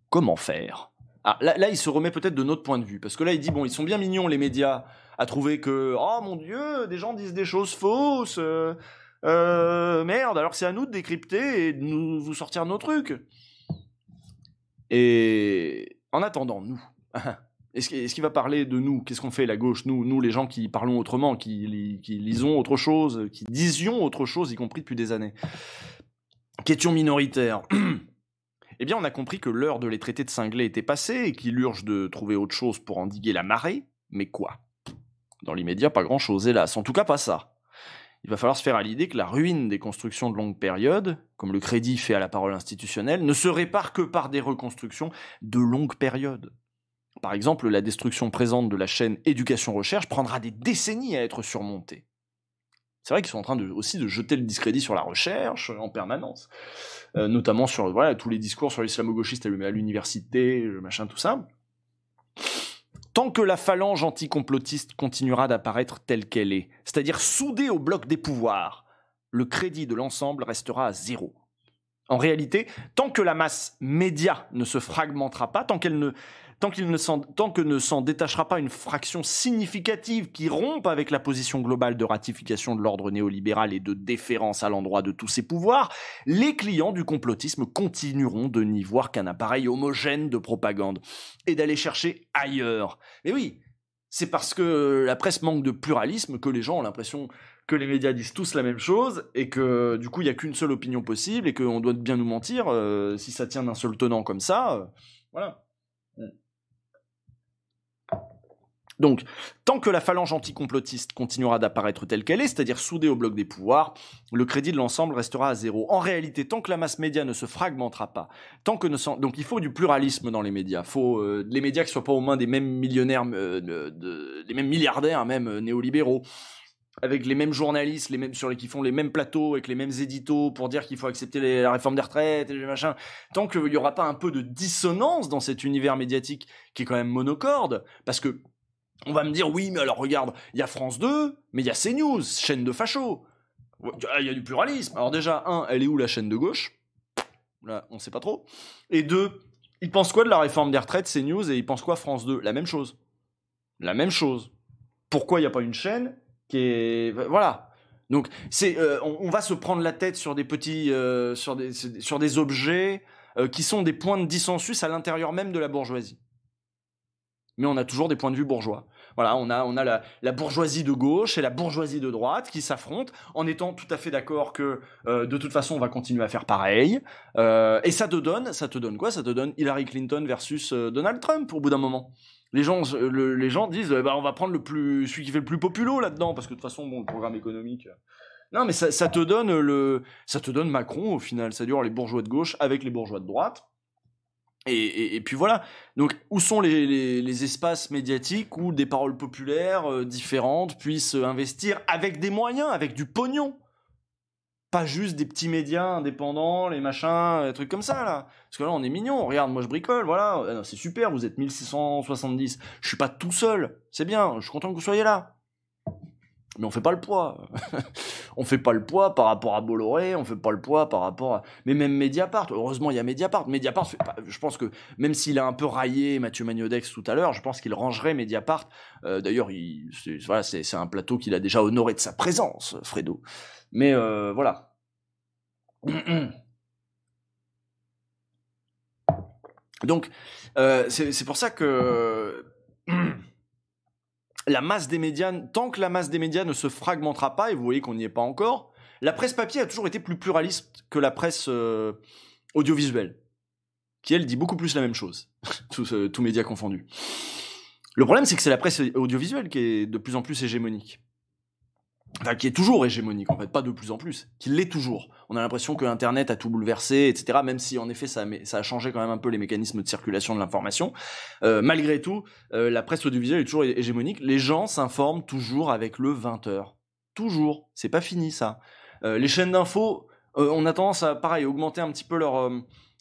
Comment faire ? Ah, là, il se remet peut-être de notre point de vue. Parce que là, il dit, bon, ils sont bien mignons, les médias, à trouver que, oh mon Dieu, des gens disent des choses fausses. Merde, alors c'est à nous de décrypter et de vous sortir nos trucs. Et en attendant, nous, est-ce qu'il va parler de nous ? Qu'est-ce qu'on fait, la gauche ? Nous, les gens qui parlons autrement, qui lisons autre chose, qui disions autre chose, y compris depuis des années. Question minoritaire. Eh bien, on a compris que l'heure de les traiter de cinglés était passée et qu'il urge de trouver autre chose pour endiguer la marée. Mais quoi ? Dans l'immédiat, pas grand-chose, hélas. En tout cas, pas ça. Il va falloir se faire à l'idée que la ruine des constructions de longue période, comme le crédit fait à la parole institutionnelle, ne se répare que par des reconstructions de longue période. Par exemple, la destruction présente de la chaîne éducation-recherche prendra des décennies à être surmontée. C'est vrai qu'ils sont en train aussi de jeter le discrédit sur la recherche en permanence, notamment sur tous les discours sur l'islamo-gauchiste à l'université, machin, tout ça. Tant que la phalange anticomplotiste continuera d'apparaître telle qu'elle est, c'est-à-dire soudée au bloc des pouvoirs, le crédit de l'ensemble restera à zéro. En réalité, tant que la masse média ne se fragmentera pas, tant que ne s'en détachera pas une fraction significative qui rompe avec la position globale de ratification de l'ordre néolibéral et de déférence à l'endroit de tous ses pouvoirs, les clients du complotisme continueront de n'y voir qu'un appareil homogène de propagande et d'aller chercher ailleurs. Mais oui, c'est parce que la presse manque de pluralisme que les gens ont l'impression que les médias disent tous la même chose et que du coup il n'y a qu'une seule opinion possible et qu'on doit bien nous mentir si ça tient d'un seul tenant comme ça. Voilà. Donc, tant que la phalange anticomplotiste continuera d'apparaître telle qu'elle est, c'est-à-dire soudée au bloc des pouvoirs, le crédit de l'ensemble restera à zéro. En réalité, tant que la masse média ne se fragmentera pas, donc il faut du pluralisme dans les médias. Il faut les médias qui soient pas aux mains des mêmes millionnaires, des mêmes milliardaires, même néolibéraux, avec les mêmes journalistes, qui font les mêmes plateaux, avec les mêmes éditos pour dire qu'il faut accepter la réforme des retraites et les machins. Tant qu'il n'y aura pas un peu de dissonance dans cet univers médiatique qui est quand même monocorde, parce que on va me dire, oui, mais alors regarde, il y a France 2, mais il y a CNews, chaîne de fachos. Il y a du pluralisme. Alors déjà, elle est où la chaîne de gauche ? Là, on sait pas trop. Et 2, ils pensent quoi de la réforme des retraites, CNews, et ils pensent quoi France 2 ? La même chose. La même chose. Pourquoi il n'y a pas une chaîne qui est... Voilà. Donc, on va se prendre la tête sur des petits... sur des objets qui sont des points de dissensus à l'intérieur même de la bourgeoisie. Mais on a toujours des points de vue bourgeois. Voilà, on a la bourgeoisie de gauche et la bourgeoisie de droite qui s'affrontent en étant tout à fait d'accord que de toute façon on va continuer à faire pareil. Et ça te donne quoi ? Ça te donne Hillary Clinton versus Donald Trump au bout d'un moment. Les gens disent on va prendre celui qui fait le plus populo là-dedans parce que de toute façon le programme économique. Non mais ça te donne Macron au final. Ça dure les bourgeois de gauche avec les bourgeois de droite. Et puis voilà. Donc, où sont les espaces médiatiques où des paroles populaires différentes puissent investir avec des moyens, avec du pognon ? Pas juste des petits médias indépendants, les machins, des trucs comme ça, là. Parce que là, on est mignon. Regarde, moi, je bricole, voilà. C'est super, vous êtes 1670. Je suis pas tout seul. C'est bien, je suis content que vous soyez là. Mais on fait pas le poids. On fait pas le poids par rapport à Bolloré, on fait pas le poids par rapport à... Mais même Mediapart, heureusement il y a Mediapart. Mediapart, je pense que même s'il a un peu raillé Mathieu Magnodex tout à l'heure, je pense qu'il rangerait Mediapart. D'ailleurs, c'est un plateau qu'il a déjà honoré de sa présence, Fredo. Mais voilà. Donc, c'est pour ça que... la masse des médias, tant que la masse des médias ne se fragmentera pas, et vous voyez qu'on n'y est pas encore, la presse papier a toujours été plus pluraliste que la presse audiovisuelle, qui elle dit beaucoup plus la même chose, tous médias confondus. Le problème, c'est que c'est la presse audiovisuelle qui est de plus en plus hégémonique. Enfin, qui est toujours hégémonique, en fait, pas de plus en plus, qui l'est toujours. On a l'impression que Internet a tout bouleversé, etc., même si, en effet, ça a changé quand même un peu les mécanismes de circulation de l'information. Malgré tout, la presse audiovisuelle est toujours hégémonique. Les gens s'informent toujours avec le 20h. Toujours. C'est pas fini, ça. Les chaînes d'infos, on a tendance à, pareil, augmenter un petit peu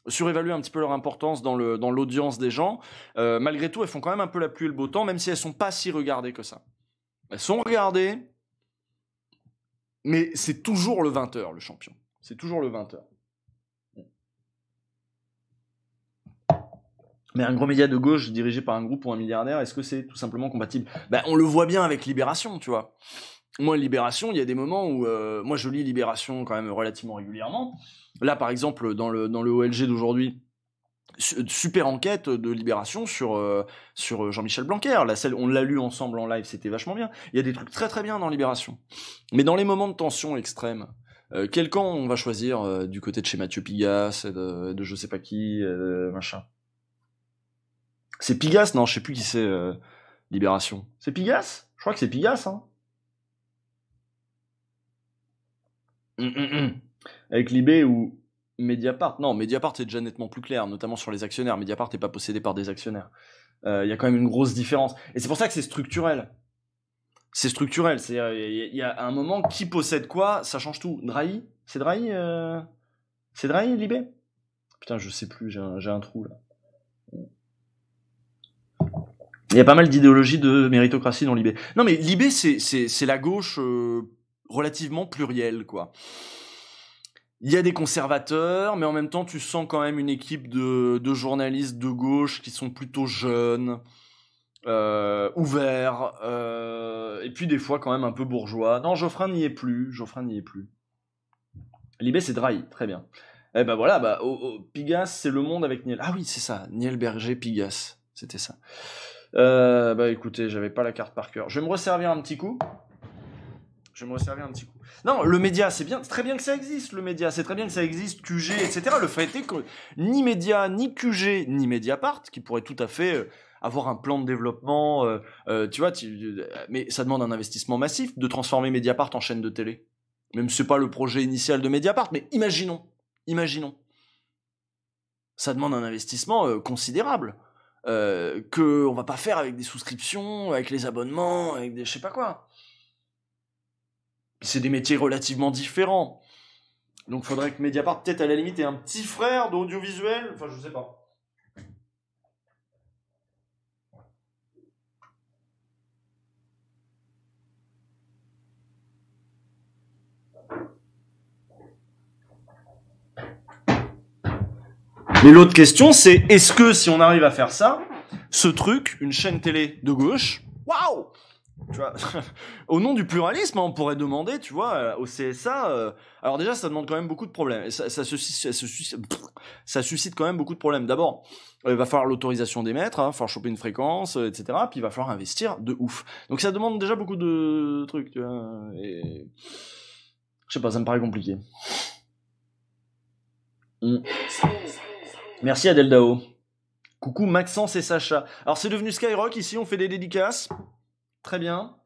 surévaluer un petit peu leur importance dans l'audience des gens. Malgré tout, elles font quand même un peu la pluie et le beau temps, même si elles sont pas si regardées que ça. Elles sont regardées, mais c'est toujours le 20h, le champion. C'est toujours le 20h. Mais un gros média de gauche dirigé par un groupe ou un milliardaire, est-ce que c'est tout simplement compatible ? On le voit bien avec Libération, tu vois. Moi, Libération, il y a des moments où... moi, je lis Libération quand même relativement régulièrement. Là, par exemple, dans le OLG d'aujourd'hui, super enquête de Libération sur Jean-Michel Blanquer. On l'a lu ensemble en live, c'était vachement bien. Il y a des trucs très très bien dans Libération. Mais dans les moments de tension extrême, quel camp on va choisir du côté de chez Mathieu Pigasse, de je sais pas qui, machin. C'est Pigasse ? Non, je sais plus qui c'est, Libération. C'est Pigasse ? Je crois que c'est Pigasse, hein. Avec Libé ou... Mediapart, non, Mediapart c'est déjà nettement plus clair, notamment sur les actionnaires. Mediapart n'est pas possédé par des actionnaires. Il y a quand même une grosse différence. Et c'est pour ça que c'est structurel. C'est structurel. Il y a un moment, qui possède quoi, ça change tout. Drahi ? C'est Drahi C'est Drahi, Libé ? Putain, je sais plus, j'ai un trou là. Il y a pas mal d'idéologies de méritocratie dans Libé. Non mais Libé, c'est la gauche relativement plurielle, quoi. Il y a des conservateurs, mais en même temps, tu sens quand même une équipe de journalistes de gauche qui sont plutôt jeunes, ouverts, et puis des fois quand même un peu bourgeois. Non, Geoffrin n'y est plus. Libé, c'est Drahi, très bien. Eh ben voilà, Pigasse, c'est Le Monde avec Niel. Ah oui, c'est ça, Niel Berger, Pigasse, c'était ça. Écoutez, j'avais pas la carte par cœur. Je vais me resservir un petit coup. Non, le média, c'est très bien que ça existe, le média. C'est très bien que ça existe, QG, etc. Le fait est que ni média, ni QG, ni Mediapart, qui pourraient tout à fait avoir un plan de développement, mais ça demande un investissement massif de transformer Mediapart en chaîne de télé. Même si c'est pas le projet initial de Mediapart, mais imaginons. Ça demande un investissement considérable. Que on va pas faire avec des souscriptions, avec les abonnements, avec des je sais pas quoi. C'est des métiers relativement différents. Donc faudrait que Mediapart, peut-être à la limite, ait un petit frère d'audiovisuel, enfin je sais pas. Mais l'autre question, c'est est-ce que si on arrive à faire ça, ce truc, une chaîne télé de gauche, waouh, tu vois, au nom du pluralisme, on pourrait demander, tu vois, au CSA. Alors déjà, ça demande quand même beaucoup de problèmes. Ça suscite quand même beaucoup de problèmes. D'abord, il va falloir l'autorisation d'émettre, il va falloir choper une fréquence, etc. Puis il va falloir investir de ouf. Donc ça demande déjà beaucoup de trucs, tu vois. Et je sais pas, ça me paraît compliqué. Merci Adèle Dao. Coucou Maxence et Sacha. Alors c'est devenu Skyrock ici, on fait des dédicaces. Très bien.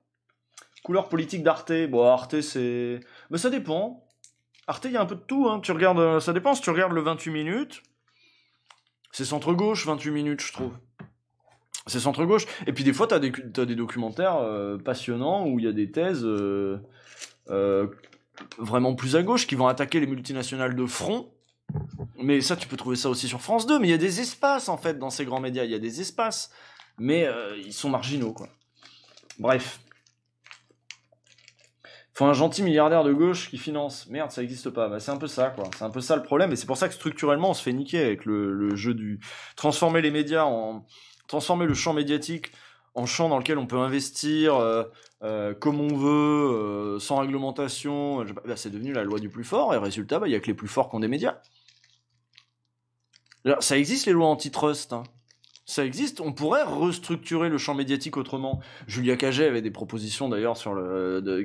Couleur politique d'Arte. Bon, Arte c'est... Mais ça dépend. Arte, il y a un peu de tout. Hein. Tu regardes, ça dépend si tu regardes le 28 minutes. C'est centre-gauche, 28 minutes, je trouve. C'est centre-gauche. Et puis des fois, t'as des documentaires passionnants où il y a des thèses vraiment plus à gauche qui vont attaquer les multinationales de front. Mais ça, tu peux trouver ça aussi sur France 2. Mais il y a des espaces, en fait, dans ces grands médias. Il y a des espaces. Mais ils sont marginaux, quoi. Bref. Faut un gentil milliardaire de gauche qui finance. Merde, ça existe pas. Bah, c'est un peu ça, quoi. C'est un peu ça le problème. Et c'est pour ça que structurellement, on se fait niquer avec le jeu du... Transformer les médias en... Transformer le champ médiatique en champ dans lequel on peut investir comme on veut, sans réglementation. Bah, c'est devenu la loi du plus fort. Et résultat, il y a que les plus forts qui ont des médias. Ça existe les lois antitrust, hein. Ça existe, on pourrait restructurer le champ médiatique autrement. Julia Cagé avait des propositions d'ailleurs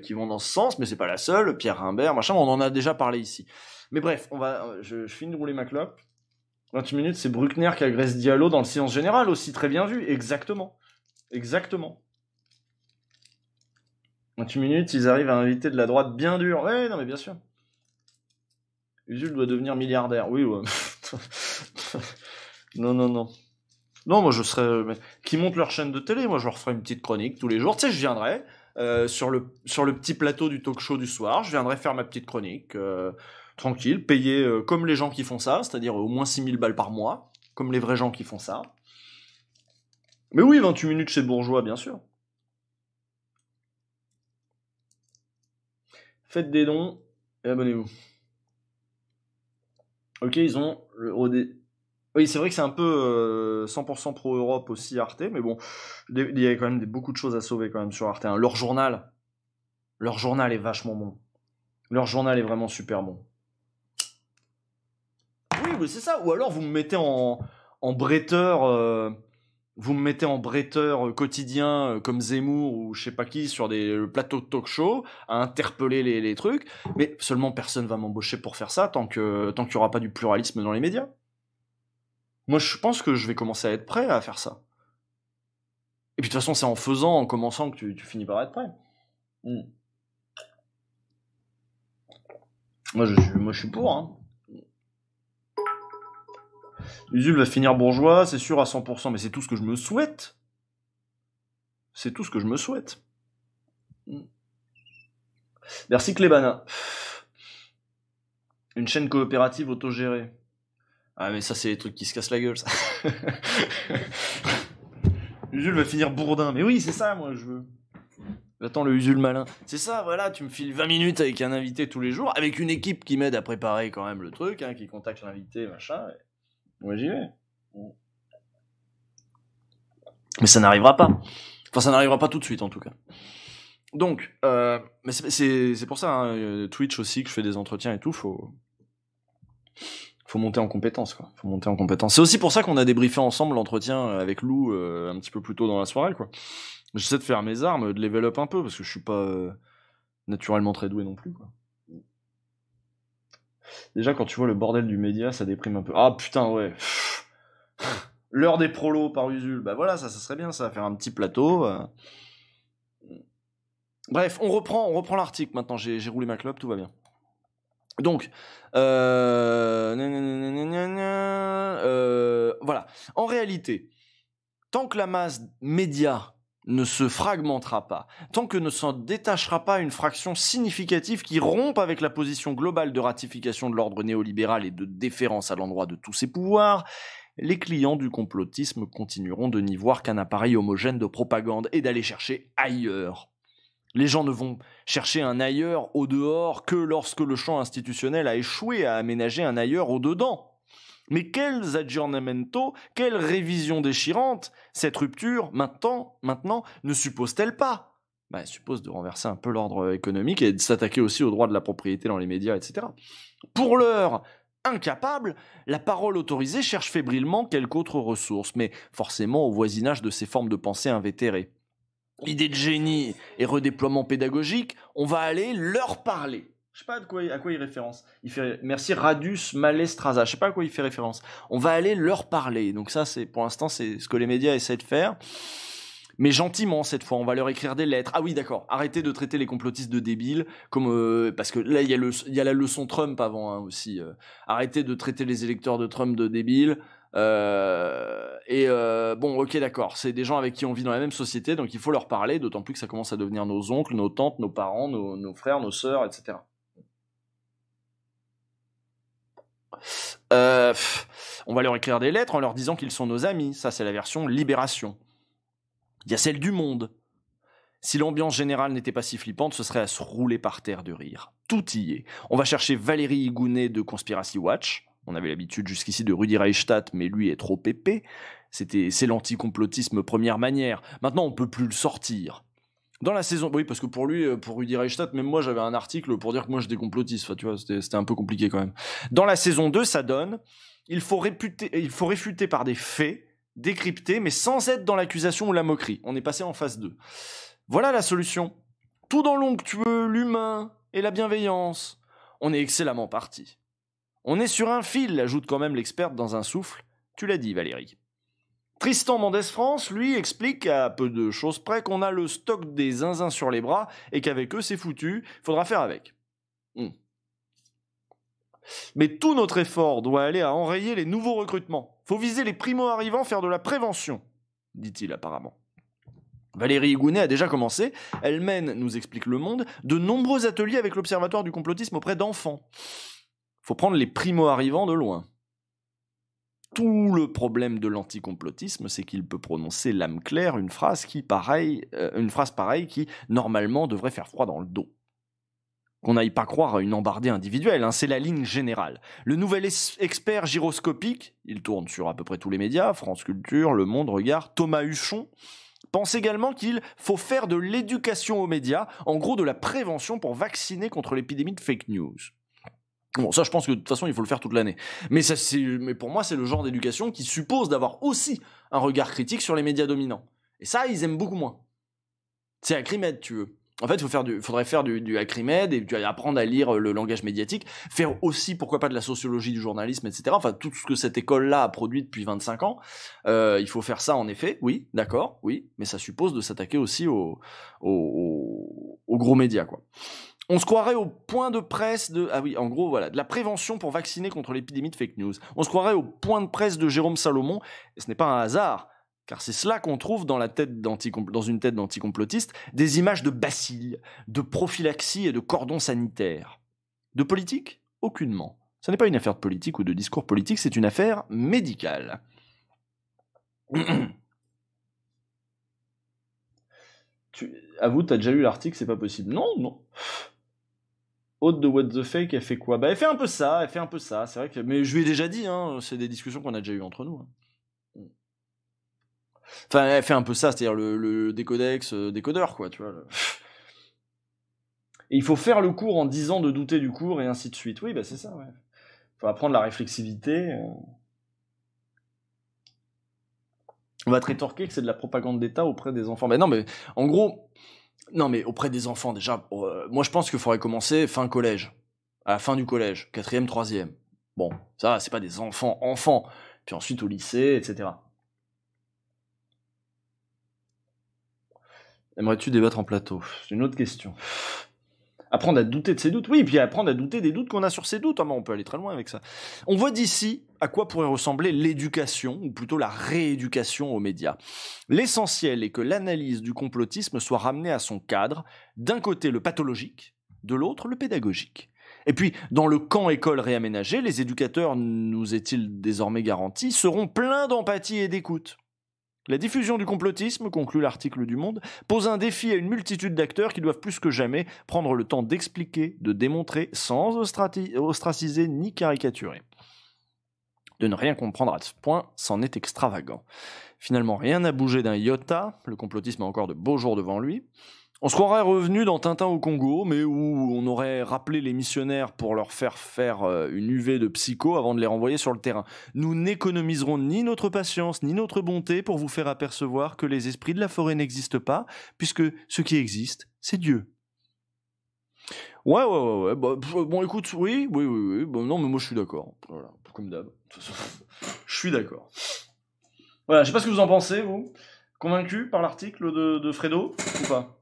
qui vont dans ce sens, mais c'est pas la seule. Pierre Rimbert, machin, on en a déjà parlé ici. Mais bref, je finis de rouler ma clope. 28 minutes, c'est Bruckner qui agresse Diallo dans le Silence Général aussi, très bien vu, exactement. 28 minutes, ils arrivent à inviter de la droite bien dure. Ouais, non mais bien sûr. Usul doit devenir milliardaire, oui, ouais. Non. Non, moi je serais... Qui montent leur chaîne de télé, moi je leur ferai une petite chronique tous les jours. Tu sais, je viendrai sur le petit plateau du talk show du soir, je viendrai faire ma petite chronique, tranquille, payé comme les gens qui font ça, c'est-à-dire au moins 6000 balles par mois, comme les vrais gens qui font ça. Mais oui, 28 minutes chez Bourgeois, bien sûr. Faites des dons et abonnez-vous. Ok, ils ont le OD... Oui, c'est vrai que c'est un peu 100% pro-Europe aussi, Arte, mais bon, il y a quand même beaucoup de choses à sauver quand même sur Arte. Hein. Leur journal est vachement bon. Leur journal est vraiment super bon. Oui, mais c'est ça. Ou alors vous me mettez en bretteur, quotidien comme Zemmour ou je sais pas qui sur le plateau de talk show à interpeller les trucs, mais seulement personne va m'embaucher pour faire ça tant qu'il y aura pas du pluralisme dans les médias. Moi, je pense que je vais commencer à être prêt à faire ça. Et puis de toute façon, c'est en faisant, en commençant que tu finis par être prêt. Moi, je suis pour. Hein. Usul va finir bourgeois, c'est sûr à 100%, mais c'est tout ce que je me souhaite. C'est tout ce que je me souhaite. Merci Clébana. Une chaîne coopérative autogérée. Ah mais ça c'est les trucs qui se cassent la gueule ça. Jules va finir bourdin. Mais oui c'est ça moi je veux. J'attends le Usul malin. C'est ça, voilà, tu me files 20 minutes avec un invité tous les jours, avec une équipe qui m'aide à préparer quand même le truc, hein, qui contacte l'invité, machin. Et... moi, j'y vais. Mais ça n'arrivera pas. Enfin, ça n'arrivera pas tout de suite, en tout cas. Donc, mais c'est pour ça, hein, Twitch aussi, que je fais des entretiens et tout, faut monter en compétence, quoi. Faut monter en compétence. C'est aussi pour ça qu'on a débriefé ensemble l'entretien avec Lou un petit peu plus tôt dans la soirée, quoi. J'essaie de faire mes armes, de level up un peu, parce que je suis pas naturellement très doué non plus, quoi. Déjà, quand tu vois le bordel du média, ça déprime un peu. Ah putain, ouais. L'heure des prolos par Usul. Bah voilà, ça serait bien, ça, faire un petit plateau. Bref, on reprend l'article maintenant. J'ai roulé ma clope, tout va bien. Donc, voilà. En réalité, tant que la masse média ne se fragmentera pas, tant que ne s'en détachera pas une fraction significative qui rompe avec la position globale de ratification de l'ordre néolibéral et de déférence à l'endroit de tous ses pouvoirs, les clients du complotisme continueront de n'y voir qu'un appareil homogène de propagande et d'aller chercher ailleurs. Les gens ne vont chercher un ailleurs au dehors que lorsque le champ institutionnel a échoué à aménager un ailleurs au dedans. Mais quels aggiornamento, quelle révision déchirante cette rupture, maintenant, ne suppose-t-elle pas ? Elle suppose de renverser un peu l'ordre économique et de s'attaquer aussi aux droits de la propriété dans les médias, etc. Pour l'heure, incapable, la parole autorisée cherche fébrilement quelque autre ressource, mais forcément au voisinage de ces formes de pensée invétérées. Idée de génie et redéploiement pédagogique, on va aller leur parler. Je sais pas à quoi il référence. Merci Radius Malestraza. Je sais pas à quoi il fait référence. On va aller leur parler. Donc ça, pour l'instant, c'est ce que les médias essaient de faire. Mais gentiment cette fois, on va leur écrire des lettres. Ah oui, d'accord. Arrêtez de traiter les complotistes de débiles, parce que là il y a la leçon Trump avant, hein, aussi. Arrêtez de traiter les électeurs de Trump de débiles. Bon, ok, d'accord. C'est des gens avec qui on vit dans la même société, donc il faut leur parler. D'autant plus que ça commence à devenir nos oncles, nos tantes, nos parents, nos frères, nos sœurs, etc. On va leur écrire des lettres en leur disant qu'ils sont nos amis. Ça, c'est la version Libération. Il y a celle du Monde. Si l'ambiance générale n'était pas si flippante, ce serait à se rouler par terre de rire. Tout y est. On va chercher Valérie Higounet de Conspiracy Watch. On avait l'habitude jusqu'ici de Rudi Reichstadt, mais lui est trop épais. C'est l'anticomplottisme première manière. Maintenant, on peut plus le sortir. Dans la saison... Oui, parce que pour lui, pour Rudi Reichstadt, même moi, j'avais un article pour dire que moi, j'étais complotiste. Enfin, tu vois, c'était un peu compliqué quand même. Dans la saison 2, ça donne... Il faut réfuter par des faits, décrypter, mais sans être dans l'accusation ou la moquerie. On est passé en phase 2. Voilà la solution. Tout dans l'onctueux, l'humain et la bienveillance. On est excellemment parti. On est sur un fil, ajoute quand même l'experte dans un souffle. Tu l'as dit, Valérie. Tristan Mendès-France, lui, explique à peu de choses près qu'on a le stock des zinzins sur les bras et qu'avec eux, c'est foutu, faudra faire avec. Mais tout notre effort doit aller à enrayer les nouveaux recrutements. Faut viser les primo-arrivants, faire de la prévention, dit-il apparemment. Valérie Higounet a déjà commencé. Elle mène, nous explique Le Monde, de nombreux ateliers avec l'Observatoire du complotisme auprès d'enfants. Faut prendre les primo-arrivants de loin. Tout le problème de l'anticomplotisme, c'est qu'il peut prononcer l'âme claire une phrase pareille qui, normalement, devrait faire froid dans le dos. Qu'on n'aille pas croire à une embardée individuelle, hein, c'est la ligne générale. Le nouvel expert gyroscopique, il tourne sur à peu près tous les médias, France Culture, Le Monde, Regard, Thomas Huchon, pense également qu'il faut faire de l'éducation aux médias, en gros de la prévention pour vacciner contre l'épidémie de fake news. Bon, ça je pense que de toute façon il faut le faire toute l'année. Mais pour moi c'est le genre d'éducation qui suppose d'avoir aussi un regard critique sur les médias dominants. Et ça ils aiment beaucoup moins. C'est Acrimed, tu veux. En fait, faudrait faire du Acrimed et apprendre à lire le langage médiatique, faire aussi, pourquoi pas, de la sociologie du journalisme, etc. Enfin, tout ce que cette école-là a produit depuis 25 ans. Il faut faire ça, en effet, oui, d'accord, oui, mais ça suppose de s'attaquer aussi aux gros médias, quoi. On se croirait au point de presse de... Ah oui, en gros, voilà, de la prévention pour vacciner contre l'épidémie de fake news. On se croirait au point de presse de Jérôme Salomon, et ce n'est pas un hasard, car c'est cela qu'on trouve dans une tête d'anticomplotiste, des images de bacilles, de prophylaxie et de cordons sanitaires. De politique ? Aucunement. Ce n'est pas une affaire de politique ou de discours politique, c'est une affaire médicale. Avoue, t'as déjà lu l'article, c'est pas possible. Non, non. Hôte de What the Fake, elle fait quoi? Bah, elle fait un peu ça, c'est vrai que... Mais je lui ai déjà dit, hein, c'est des discussions qu'on a déjà eues entre nous. Hein. Enfin, elle fait un peu ça, c'est-à-dire le décodex, décodeur, quoi, tu vois. Et il faut faire le cours en 10 ans de douter du cours, et ainsi de suite. Oui, bah c'est ça, ouais. Faut apprendre la réflexivité. On va te rétorquer que c'est de la propagande d'État auprès des enfants. Ben non, mais en gros... Non, mais auprès des enfants, déjà, moi je pense qu'il faudrait commencer fin collège. À la fin du collège, 4e, 3e. Bon, ça, c'est pas des enfants. Puis ensuite au lycée, etc. Aimerais-tu débattre en plateau? C'est une autre question. Apprendre à douter de ses doutes. Oui, puis apprendre à douter des doutes qu'on a sur ses doutes. Ah, mais on peut aller très loin avec ça. On voit d'ici à quoi pourrait ressembler l'éducation, ou plutôt la rééducation aux médias. L'essentiel est que l'analyse du complotisme soit ramenée à son cadre, d'un côté le pathologique, de l'autre le pédagogique. Et puis, dans le camp école réaménagé, les éducateurs, nous est-il désormais garanti, seront pleins d'empathie et d'écoute. La diffusion du complotisme, conclut l'article du Monde, pose un défi à une multitude d'acteurs qui doivent plus que jamais prendre le temps d'expliquer, de démontrer, sans ostraciser ni caricaturer. De ne rien comprendre à ce point, c'en est extravagant. Finalement, rien n'a bougé d'un iota, le complotisme a encore de beaux jours devant lui. On se croirait revenu dans Tintin au Congo, mais où on aurait rappelé les missionnaires pour leur faire une UV de psycho avant de les renvoyer sur le terrain. Nous n'économiserons ni notre patience, ni notre bonté pour vous faire apercevoir que les esprits de la forêt n'existent pas, puisque ce qui existe, c'est Dieu. Ouais. Bon, écoute, oui. Bon, non, mais moi, je suis d'accord. Voilà, comme d'hab. Je suis d'accord. Voilà, je sais pas ce que vous en pensez, vous. Convaincu par l'article de Fredo, ou pas?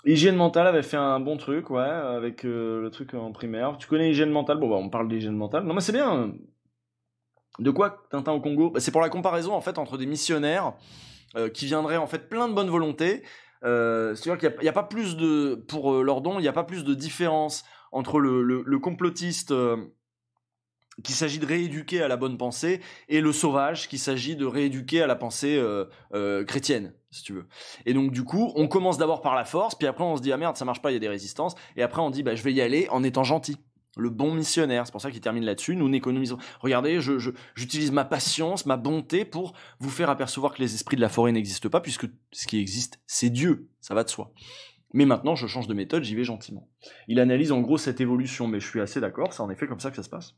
Hygiène mentale avait fait un bon truc, ouais, avec le truc en primaire. Tu connais hygiène mentale? Bon, bah, on parle d'hygiène mentale. Non, mais c'est bien. De quoi, Tintin au Congo? Bah, c'est pour la comparaison, en fait, entre des missionnaires qui viendraient, en fait, plein de bonne volonté. C'est-à-dire qu'il n'y a pas plus de... Pour leurs dons, il n'y a pas plus de différence entre le complotiste... qu'il s'agit de rééduquer à la bonne pensée, et le sauvage, qu'il s'agit de rééduquer à la pensée chrétienne, si tu veux. Et donc du coup, on commence d'abord par la force, puis après on se dit ah merde, ça marche pas, il y a des résistances, et après on dit bah je vais y aller en étant gentil. Le bon missionnaire, c'est pour ça qu'il termine là-dessus. Nous n'économisons. Regardez, j'utilise ma patience, ma bonté pour vous faire apercevoir que les esprits de la forêt n'existent pas, puisque ce qui existe, c'est Dieu. Ça va de soi. Mais maintenant, je change de méthode, j'y vais gentiment. Il analyse en gros cette évolution, mais je suis assez d'accord, c'est en effet comme ça que ça se passe.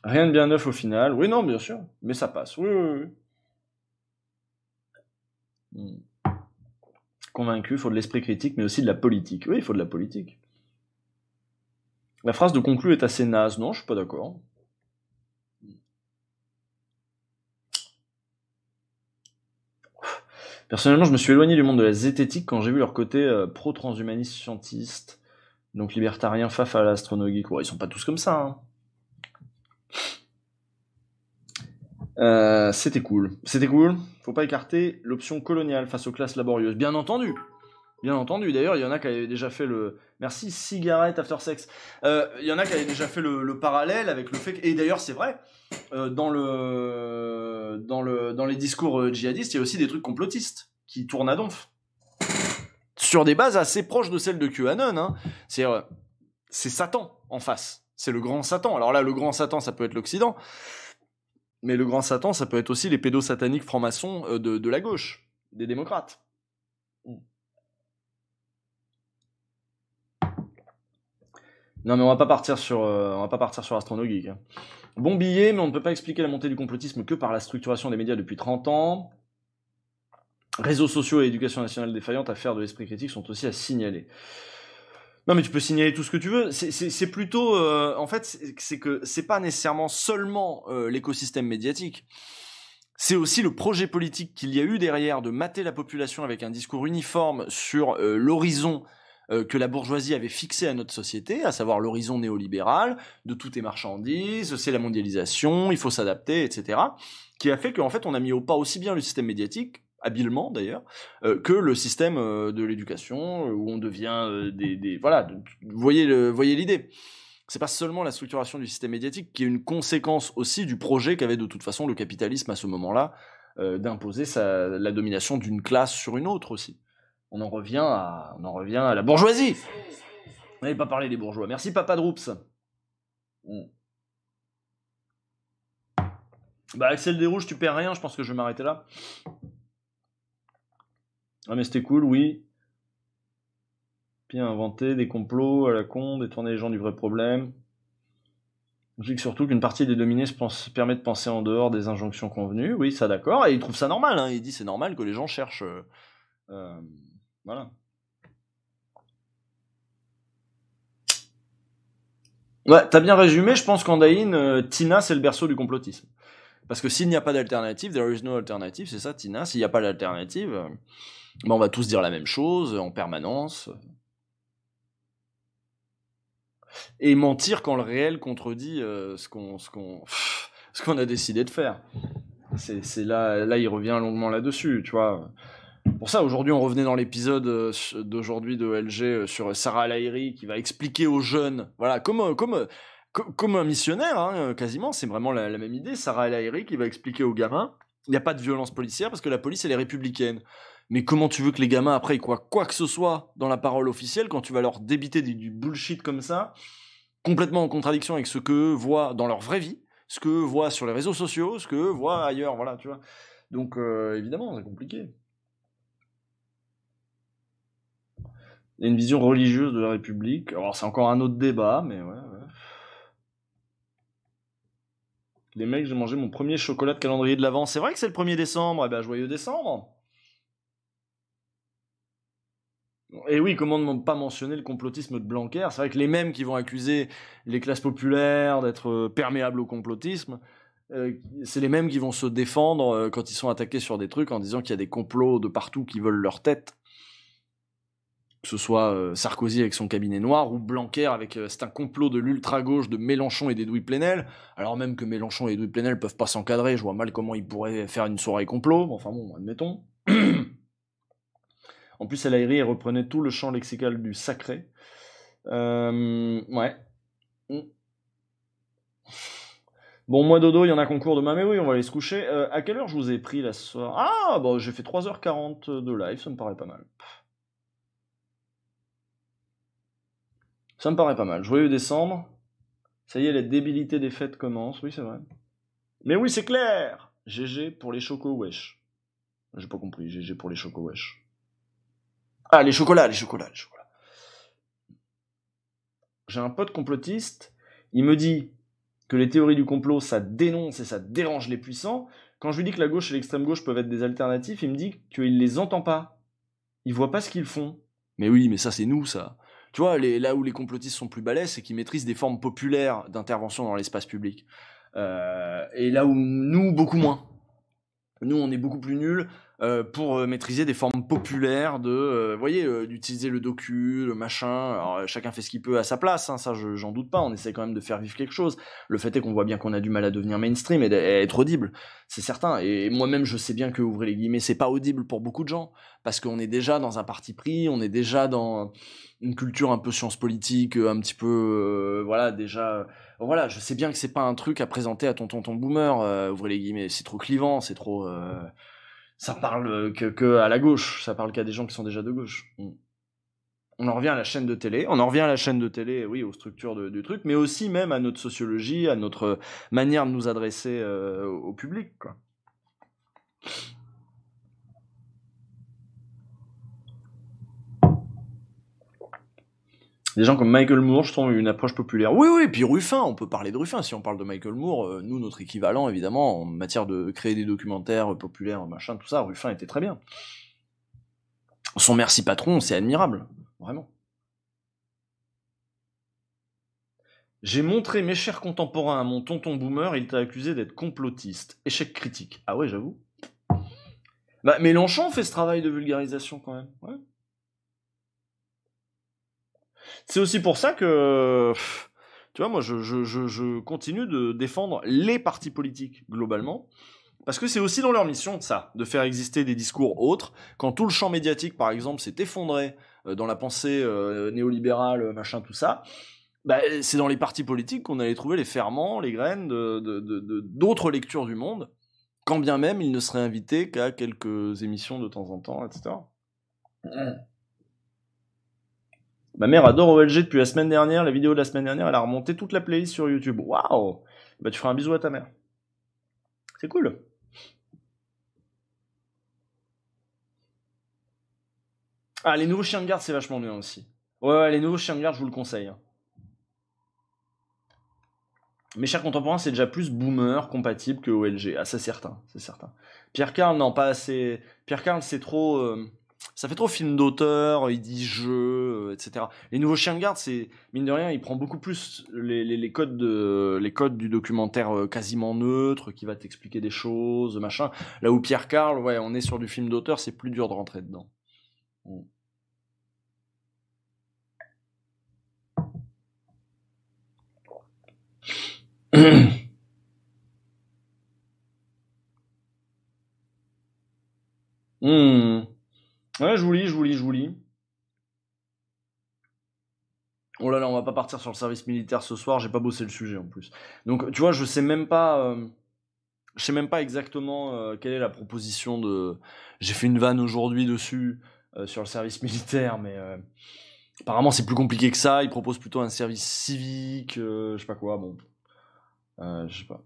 Rien de bien neuf au final. Oui, non, bien sûr. Mais ça passe. Oui. Convaincu, il faut de l'esprit critique, mais aussi de la politique. Oui, il faut de la politique. La phrase de conclu est assez naze. Non, je suis pas d'accord. Personnellement, je me suis éloigné du monde de la zététique quand j'ai vu leur côté pro-transhumaniste scientiste. Donc libertarien, faf à l'astronomie. Ils sont pas tous comme ça, hein. C'était cool. Faut pas écarter l'option coloniale face aux classes laborieuses. Bien entendu. D'ailleurs, il y en a qui avaient déjà fait le... Merci, cigarette after sex. Il y en a qui avaient déjà fait le parallèle avec le fait que... Et d'ailleurs, c'est vrai, dans les discours djihadistes, il y a aussi des trucs complotistes qui tournent à donf. Sur des bases assez proches de celles de QAnon. Hein. C'est Satan en face. C'est le grand Satan. Alors là, le grand Satan, ça peut être l'Occident. Mais le grand Satan, ça peut être aussi les pédosataniques francs-maçons de la gauche, des démocrates. Non, mais on va pas partir sur Astronogeek. Hein. Bon billet, mais on ne peut pas expliquer la montée du complotisme que par la structuration des médias depuis 30 ans. Réseaux sociaux et éducation nationale défaillante, affaires de l'esprit critique sont aussi à signaler. Non, mais tu peux signaler tout ce que tu veux. C'est plutôt, en fait, c'est que c'est pas nécessairement seulement l'écosystème médiatique. C'est aussi le projet politique qu'il y a eu derrière de mater la population avec un discours uniforme sur l'horizon que la bourgeoisie avait fixé à notre société, à savoir l'horizon néolibéral, de tout est marchandise, c'est la mondialisation, il faut s'adapter, etc., qui a fait qu'en fait on a mis au pas aussi bien le système médiatique, habilement d'ailleurs, que le système de l'éducation, où on devient voilà, vous voyez l'idée. C'est pas seulement la structuration du système médiatique qui est une conséquence aussi du projet qu'avait de toute façon le capitalisme à ce moment-là, d'imposer la domination d'une classe sur une autre aussi. On en revient à la bourgeoisie. On n'avait pas parlé des bourgeois. Merci Papa Droops. Bah Axel Desrouges, tu perds rien, je pense que je vais m'arrêter là. Ah mais c'était cool, oui. Puis inventer des complots à la con, détourner les gens du vrai problème. Je dis surtout qu'une partie des dominés permet de penser en dehors des injonctions convenues. Oui, ça d'accord. Et il trouve ça normal. Hein. Il dit c'est normal que les gens cherchent. Voilà. Ouais, t'as bien résumé. Je pense qu'en Daïn, Tina, c'est le berceau du complotisme. Parce que s'il n'y a pas d'alternative, there is no alternative, c'est ça, Tina. S'il n'y a pas d'alternative, on va tous dire la même chose en permanence. Et mentir quand le réel contredit ce qu'on a décidé de faire. C'est là, il revient longuement là-dessus, tu vois. Pour ça, aujourd'hui, on revenait dans l'épisode d'aujourd'hui de LG sur Sarah Lahiri qui va expliquer aux jeunes, voilà, comme un missionnaire, hein, quasiment, c'est vraiment la même idée. Sarah Lahiri qui va expliquer aux gamins, il n'y a pas de violence policière parce que la police, elle est républicaine. Mais comment tu veux que les gamins, après, quoi que ce soit dans la parole officielle, quand tu vas leur débiter du bullshit comme ça, complètement en contradiction avec ce qu'eux voient dans leur vraie vie, ce qu'eux voient sur les réseaux sociaux, ce qu'eux voient ailleurs, voilà, tu vois. Donc, évidemment, c'est compliqué. Il y a une vision religieuse de la République. Alors, c'est encore un autre débat, mais ouais. Les mecs, j'ai mangé mon premier chocolat de calendrier de l'Avent. C'est vrai que c'est le 1er décembre. Eh ben, joyeux décembre. Et oui, comment ne pas mentionner le complotisme de Blanquer? C'est vrai que les mêmes qui vont accuser les classes populaires d'être perméables au complotisme, c'est les mêmes qui vont se défendre quand ils sont attaqués sur des trucs en disant qu'il y a des complots de partout qui veulent leur tête. Que ce soit Sarkozy avec son cabinet noir ou Blanquer avec c'est un complot de l'ultra-gauche de Mélenchon et d'Edoui Plenel, alors même que Mélenchon et Edoui Plenel peuvent pas s'encadrer, je vois mal comment ils pourraient faire une soirée complot, enfin bon, admettons. En plus, El Lahiri reprenait tout le champ lexical du sacré. Ouais. Bon, moi, dodo, il y en a concours demain, mais oui, on va aller se coucher. À quelle heure je vous ai pris la soirée? Ah, bon, j'ai fait 3h40 de live, ça me paraît pas mal. Ça me paraît pas mal. Joyeux décembre. Ça y est, la débilité des fêtes commence, oui, c'est vrai. Mais oui, c'est clair! GG pour les chocos, wesh. J'ai pas compris, GG pour les chocos, wesh. Ah, les chocolats. J'ai un pote complotiste, il me dit que les théories du complot, ça dénonce et ça dérange les puissants. Quand je lui dis que la gauche et l'extrême gauche peuvent être des alternatives, il me dit qu'il les entend pas. Il voit pas ce qu'ils font. Mais oui, mais ça c'est nous, ça. Tu vois, là où les complotistes sont plus balèzes, c'est qu'ils maîtrisent des formes populaires d'intervention dans l'espace public. Et là où nous, beaucoup moins. Nous, on est beaucoup plus nuls pour maîtriser des formes populaires vous voyez, d'utiliser le docu, le machin. Alors, chacun fait ce qu'il peut à sa place, hein, ça, j'en doute pas. On essaie quand même de faire vivre quelque chose. Le fait est qu'on voit bien qu'on a du mal à devenir mainstream et à être audible, c'est certain. Et moi-même, je sais bien que, ouvrez les guillemets, c'est pas audible pour beaucoup de gens, parce qu'on est déjà dans un parti pris, on est déjà dans une culture un peu science politique, un petit peu, voilà, déjà. Voilà, je sais bien que c'est pas un truc à présenter à ton tonton boomer, ouvrez les guillemets, c'est trop clivant, c'est trop. Ça parle que à la gauche, ça parle qu'à des gens qui sont déjà de gauche. On en revient à la chaîne de télé, oui, aux structures du truc, mais aussi même à notre sociologie, à notre manière de nous adresser au public, quoi. Des gens comme Michael Moore, je trouve, une approche populaire. Oui, puis Ruffin, on peut parler de Ruffin. Si on parle de Michael Moore, nous, notre équivalent, évidemment, en matière de créer des documentaires populaires, machin, tout ça, Ruffin était très bien. Son merci patron, c'est admirable. Vraiment. J'ai montré mes chers contemporains à mon tonton boomer, il t'a accusé d'être complotiste. Échec critique. Ah ouais, j'avoue. Bah, Mélenchon fait ce travail de vulgarisation, quand même. Ouais. C'est aussi pour ça que, tu vois, moi, je continue de défendre les partis politiques, globalement, parce que c'est aussi dans leur mission, ça, de faire exister des discours autres. Quand tout le champ médiatique, par exemple, s'est effondré dans la pensée néolibérale, machin, tout ça, Bah, c'est dans les partis politiques qu'on allait trouver les ferments, les graines d'autres lectures du monde, quand bien même ils ne seraient invités qu'à quelques émissions de temps en temps, etc. Ma mère adore OLG depuis la semaine dernière, la vidéo de la semaine dernière, elle a remonté toute la playlist sur YouTube. Waouh! Bah tu feras un bisou à ta mère. C'est cool. Ah, les nouveaux chiens de garde, c'est vachement bien aussi. Ouais, les nouveaux chiens de garde, je vous le conseille. Hein. Mes chers contemporains, c'est déjà plus boomer compatible que OLG. Ah, c'est certain, c'est certain. Pierre Carl, non, pas assez. Pierre Carl, c'est trop. Ça fait trop film d'auteur, il dit jeu, etc. Les nouveaux chiens de garde, c'est mine de rien, il prend beaucoup plus les codes du documentaire quasiment neutre, qui va t'expliquer des choses, machin. Là où Pierre Carl, ouais, on est sur du film d'auteur, c'est plus dur de rentrer dedans. Ouais, je vous lis. Oh là là, on va pas partir sur le service militaire ce soir, j'ai pas bossé le sujet en plus. Donc, tu vois, je sais même pas exactement quelle est la proposition de. J'ai fait une vanne aujourd'hui dessus sur le service militaire, mais apparemment c'est plus compliqué que ça. Ils proposent plutôt un service civique, je sais pas quoi. Bon, je sais pas.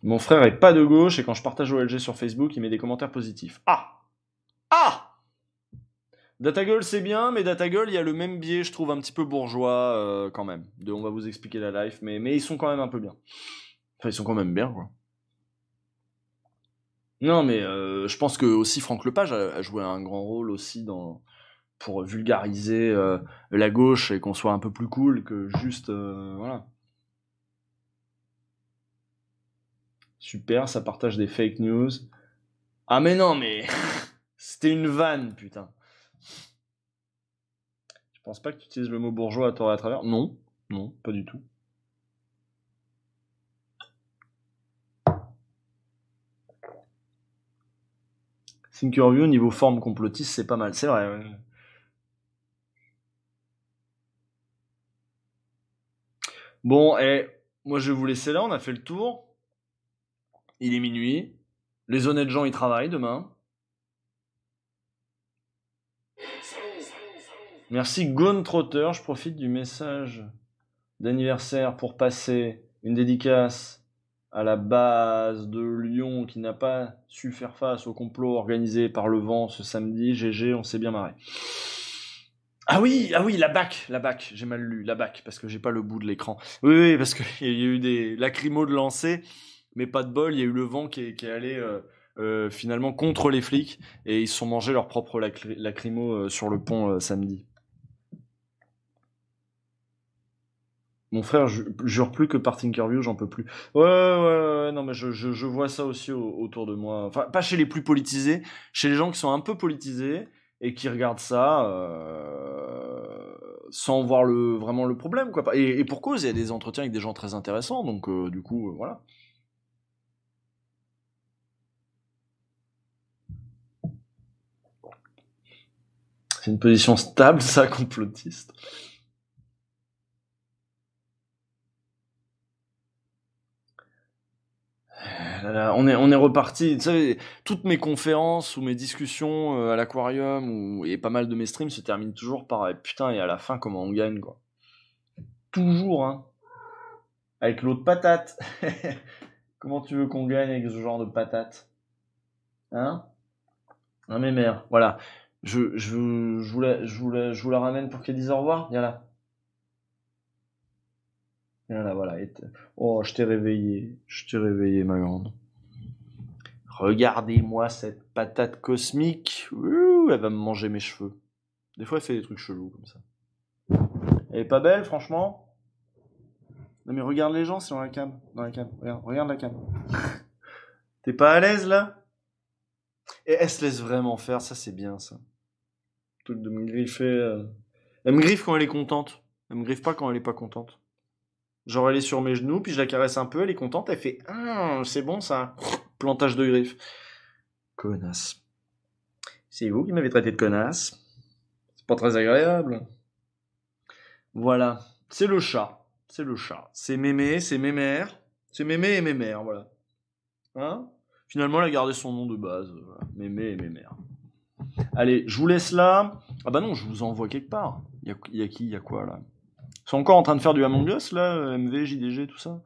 Mon frère est pas de gauche et quand je partage OLG sur Facebook, il met des commentaires positifs. Ah, ah. Datagirl c'est bien, mais Datagirl il y a le même biais, je trouve un petit peu bourgeois quand même. On va vous expliquer la life, mais ils sont quand même un peu bien. Enfin, ils sont quand même bien quoi. Non, mais je pense que aussi Franck Lepage a joué un grand rôle aussi pour vulgariser la gauche et qu'on soit un peu plus cool que juste voilà. Super, ça partage des fake news. Ah mais non, mais c'était une vanne, putain. Je pense pas que tu utilises le mot bourgeois à tort et à travers. Non, non, pas du tout. Thinkerview niveau forme complotiste, c'est pas mal, c'est vrai. Ouais. Bon, moi je vais vous laisser là, on a fait le tour. Il est minuit. Les honnêtes gens, ils travaillent demain. Merci Gone Trotter, je profite du message d'anniversaire pour passer une dédicace à la base de Lyon qui n'a pas su faire face au complot organisé par le vent ce samedi. GG, on s'est bien marré. Ah oui, la BAC, j'ai mal lu, la BAC, parce que j'ai pas le bout de l'écran. Oui, parce qu'il y a eu des lacrymos de lancer, mais pas de bol, il y a eu le vent qui est allé finalement contre les flics, et ils se sont mangés leur propre lacrymo sur le pont samedi. Mon frère jure plus que par Tinkerview, j'en peux plus. Ouais, non, mais je vois ça aussi autour de moi. Enfin, pas chez les plus politisés, chez les gens qui sont un peu politisés et qui regardent ça sans voir vraiment le problème, quoi. Et pour cause, il y a des entretiens avec des gens très intéressants, donc du coup, voilà. C'est une position stable, ça, complotiste. On est reparti. Tu sais, toutes mes conférences ou mes discussions à l'aquarium et pas mal de mes streams se terminent toujours par putain, et à la fin, comment on gagne, quoi. Toujours, hein. Avec l'eau de patate. Comment tu veux qu'on gagne avec ce genre de patate? Hein? Ah, mes mères. Voilà. Je vous la ramène pour qu'elle dise au revoir. Viens là. Viens là, voilà. Oh, je t'ai réveillé. Je t'ai réveillé, ma grande. Regardez-moi cette patate cosmique. Ouh, elle va me manger mes cheveux. Des fois, elle fait des trucs chelous comme ça. Elle est pas belle, franchement? Non, mais regarde les gens, c'est dans la cam. Dans la cam. Regarde la cam. T'es pas à l'aise, là? Et elle se laisse vraiment faire, ça, c'est bien, ça. Truc de me griffer. Elle me griffe quand elle est contente. Elle me griffe pas quand elle est pas contente. Genre, elle est sur mes genoux, puis je la caresse un peu, elle est contente, elle fait c'est bon, ça. Plantage de griffes. Connasse. C'est vous qui m'avez traité de connasse. C'est pas très agréable. Voilà. C'est le chat. C'est le chat. C'est mémé, c'est mémère. C'est mémé et mémère, voilà. Hein? Finalement, elle a gardé son nom de base. Voilà. Mémé et mémère. Allez, je vous laisse là. Ah bah non, je vous envoie quelque part. Il y a qui? Il y a quoi, là? Ils sont encore en train de faire du Among Us, là? MV, JDG, tout ça?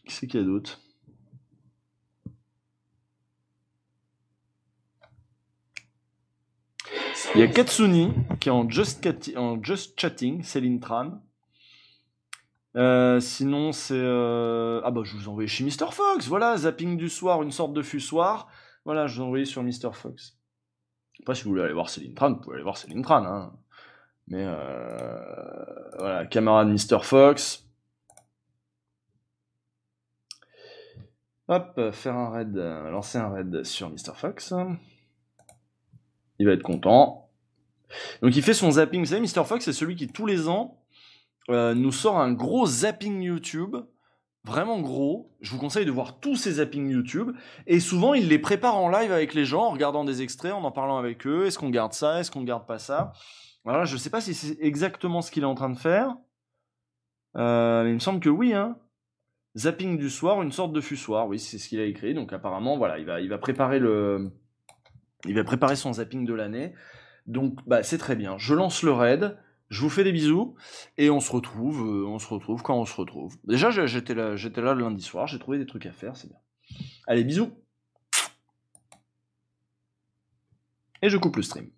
Qui c'est qu'il y a d'autre? Il y a Katsuni qui est en Just Chatting, Céline Tran. Sinon, c'est. Ah bah, je vous envoie chez Mr. Fox, voilà, zapping du soir, une sorte de fussoir. Voilà, je vous envoie sur Mr. Fox. Après, si vous voulez aller voir Céline Tran, vous pouvez aller voir Céline Tran. Hein. Mais voilà, camarade Mr. Fox. Hop, faire un raid, lancer un raid sur Mr. Fox. Il va être content. Donc il fait son zapping. Vous savez, Mr. Fox, c'est celui qui, tous les ans, nous sort un gros zapping YouTube. Vraiment gros. Je vous conseille de voir tous ces zappings YouTube. Et souvent, il les prépare en live avec les gens, en regardant des extraits, en parlant avec eux. Est-ce qu'on garde ça? Est-ce qu'on garde pas ça? Voilà, je sais pas si c'est exactement ce qu'il est en train de faire. Mais il me semble que oui, hein. Zapping du soir, une sorte de fussoir. Oui, c'est ce qu'il a écrit. Donc apparemment, voilà, il va préparer son zapping de l'année. Donc, bah, c'est très bien. Je lance le raid. Je vous fais des bisous. Et on se retrouve quand on se retrouve. Déjà, j'étais là le lundi soir. J'ai trouvé des trucs à faire. C'est bien. Allez, bisous. Et je coupe le stream.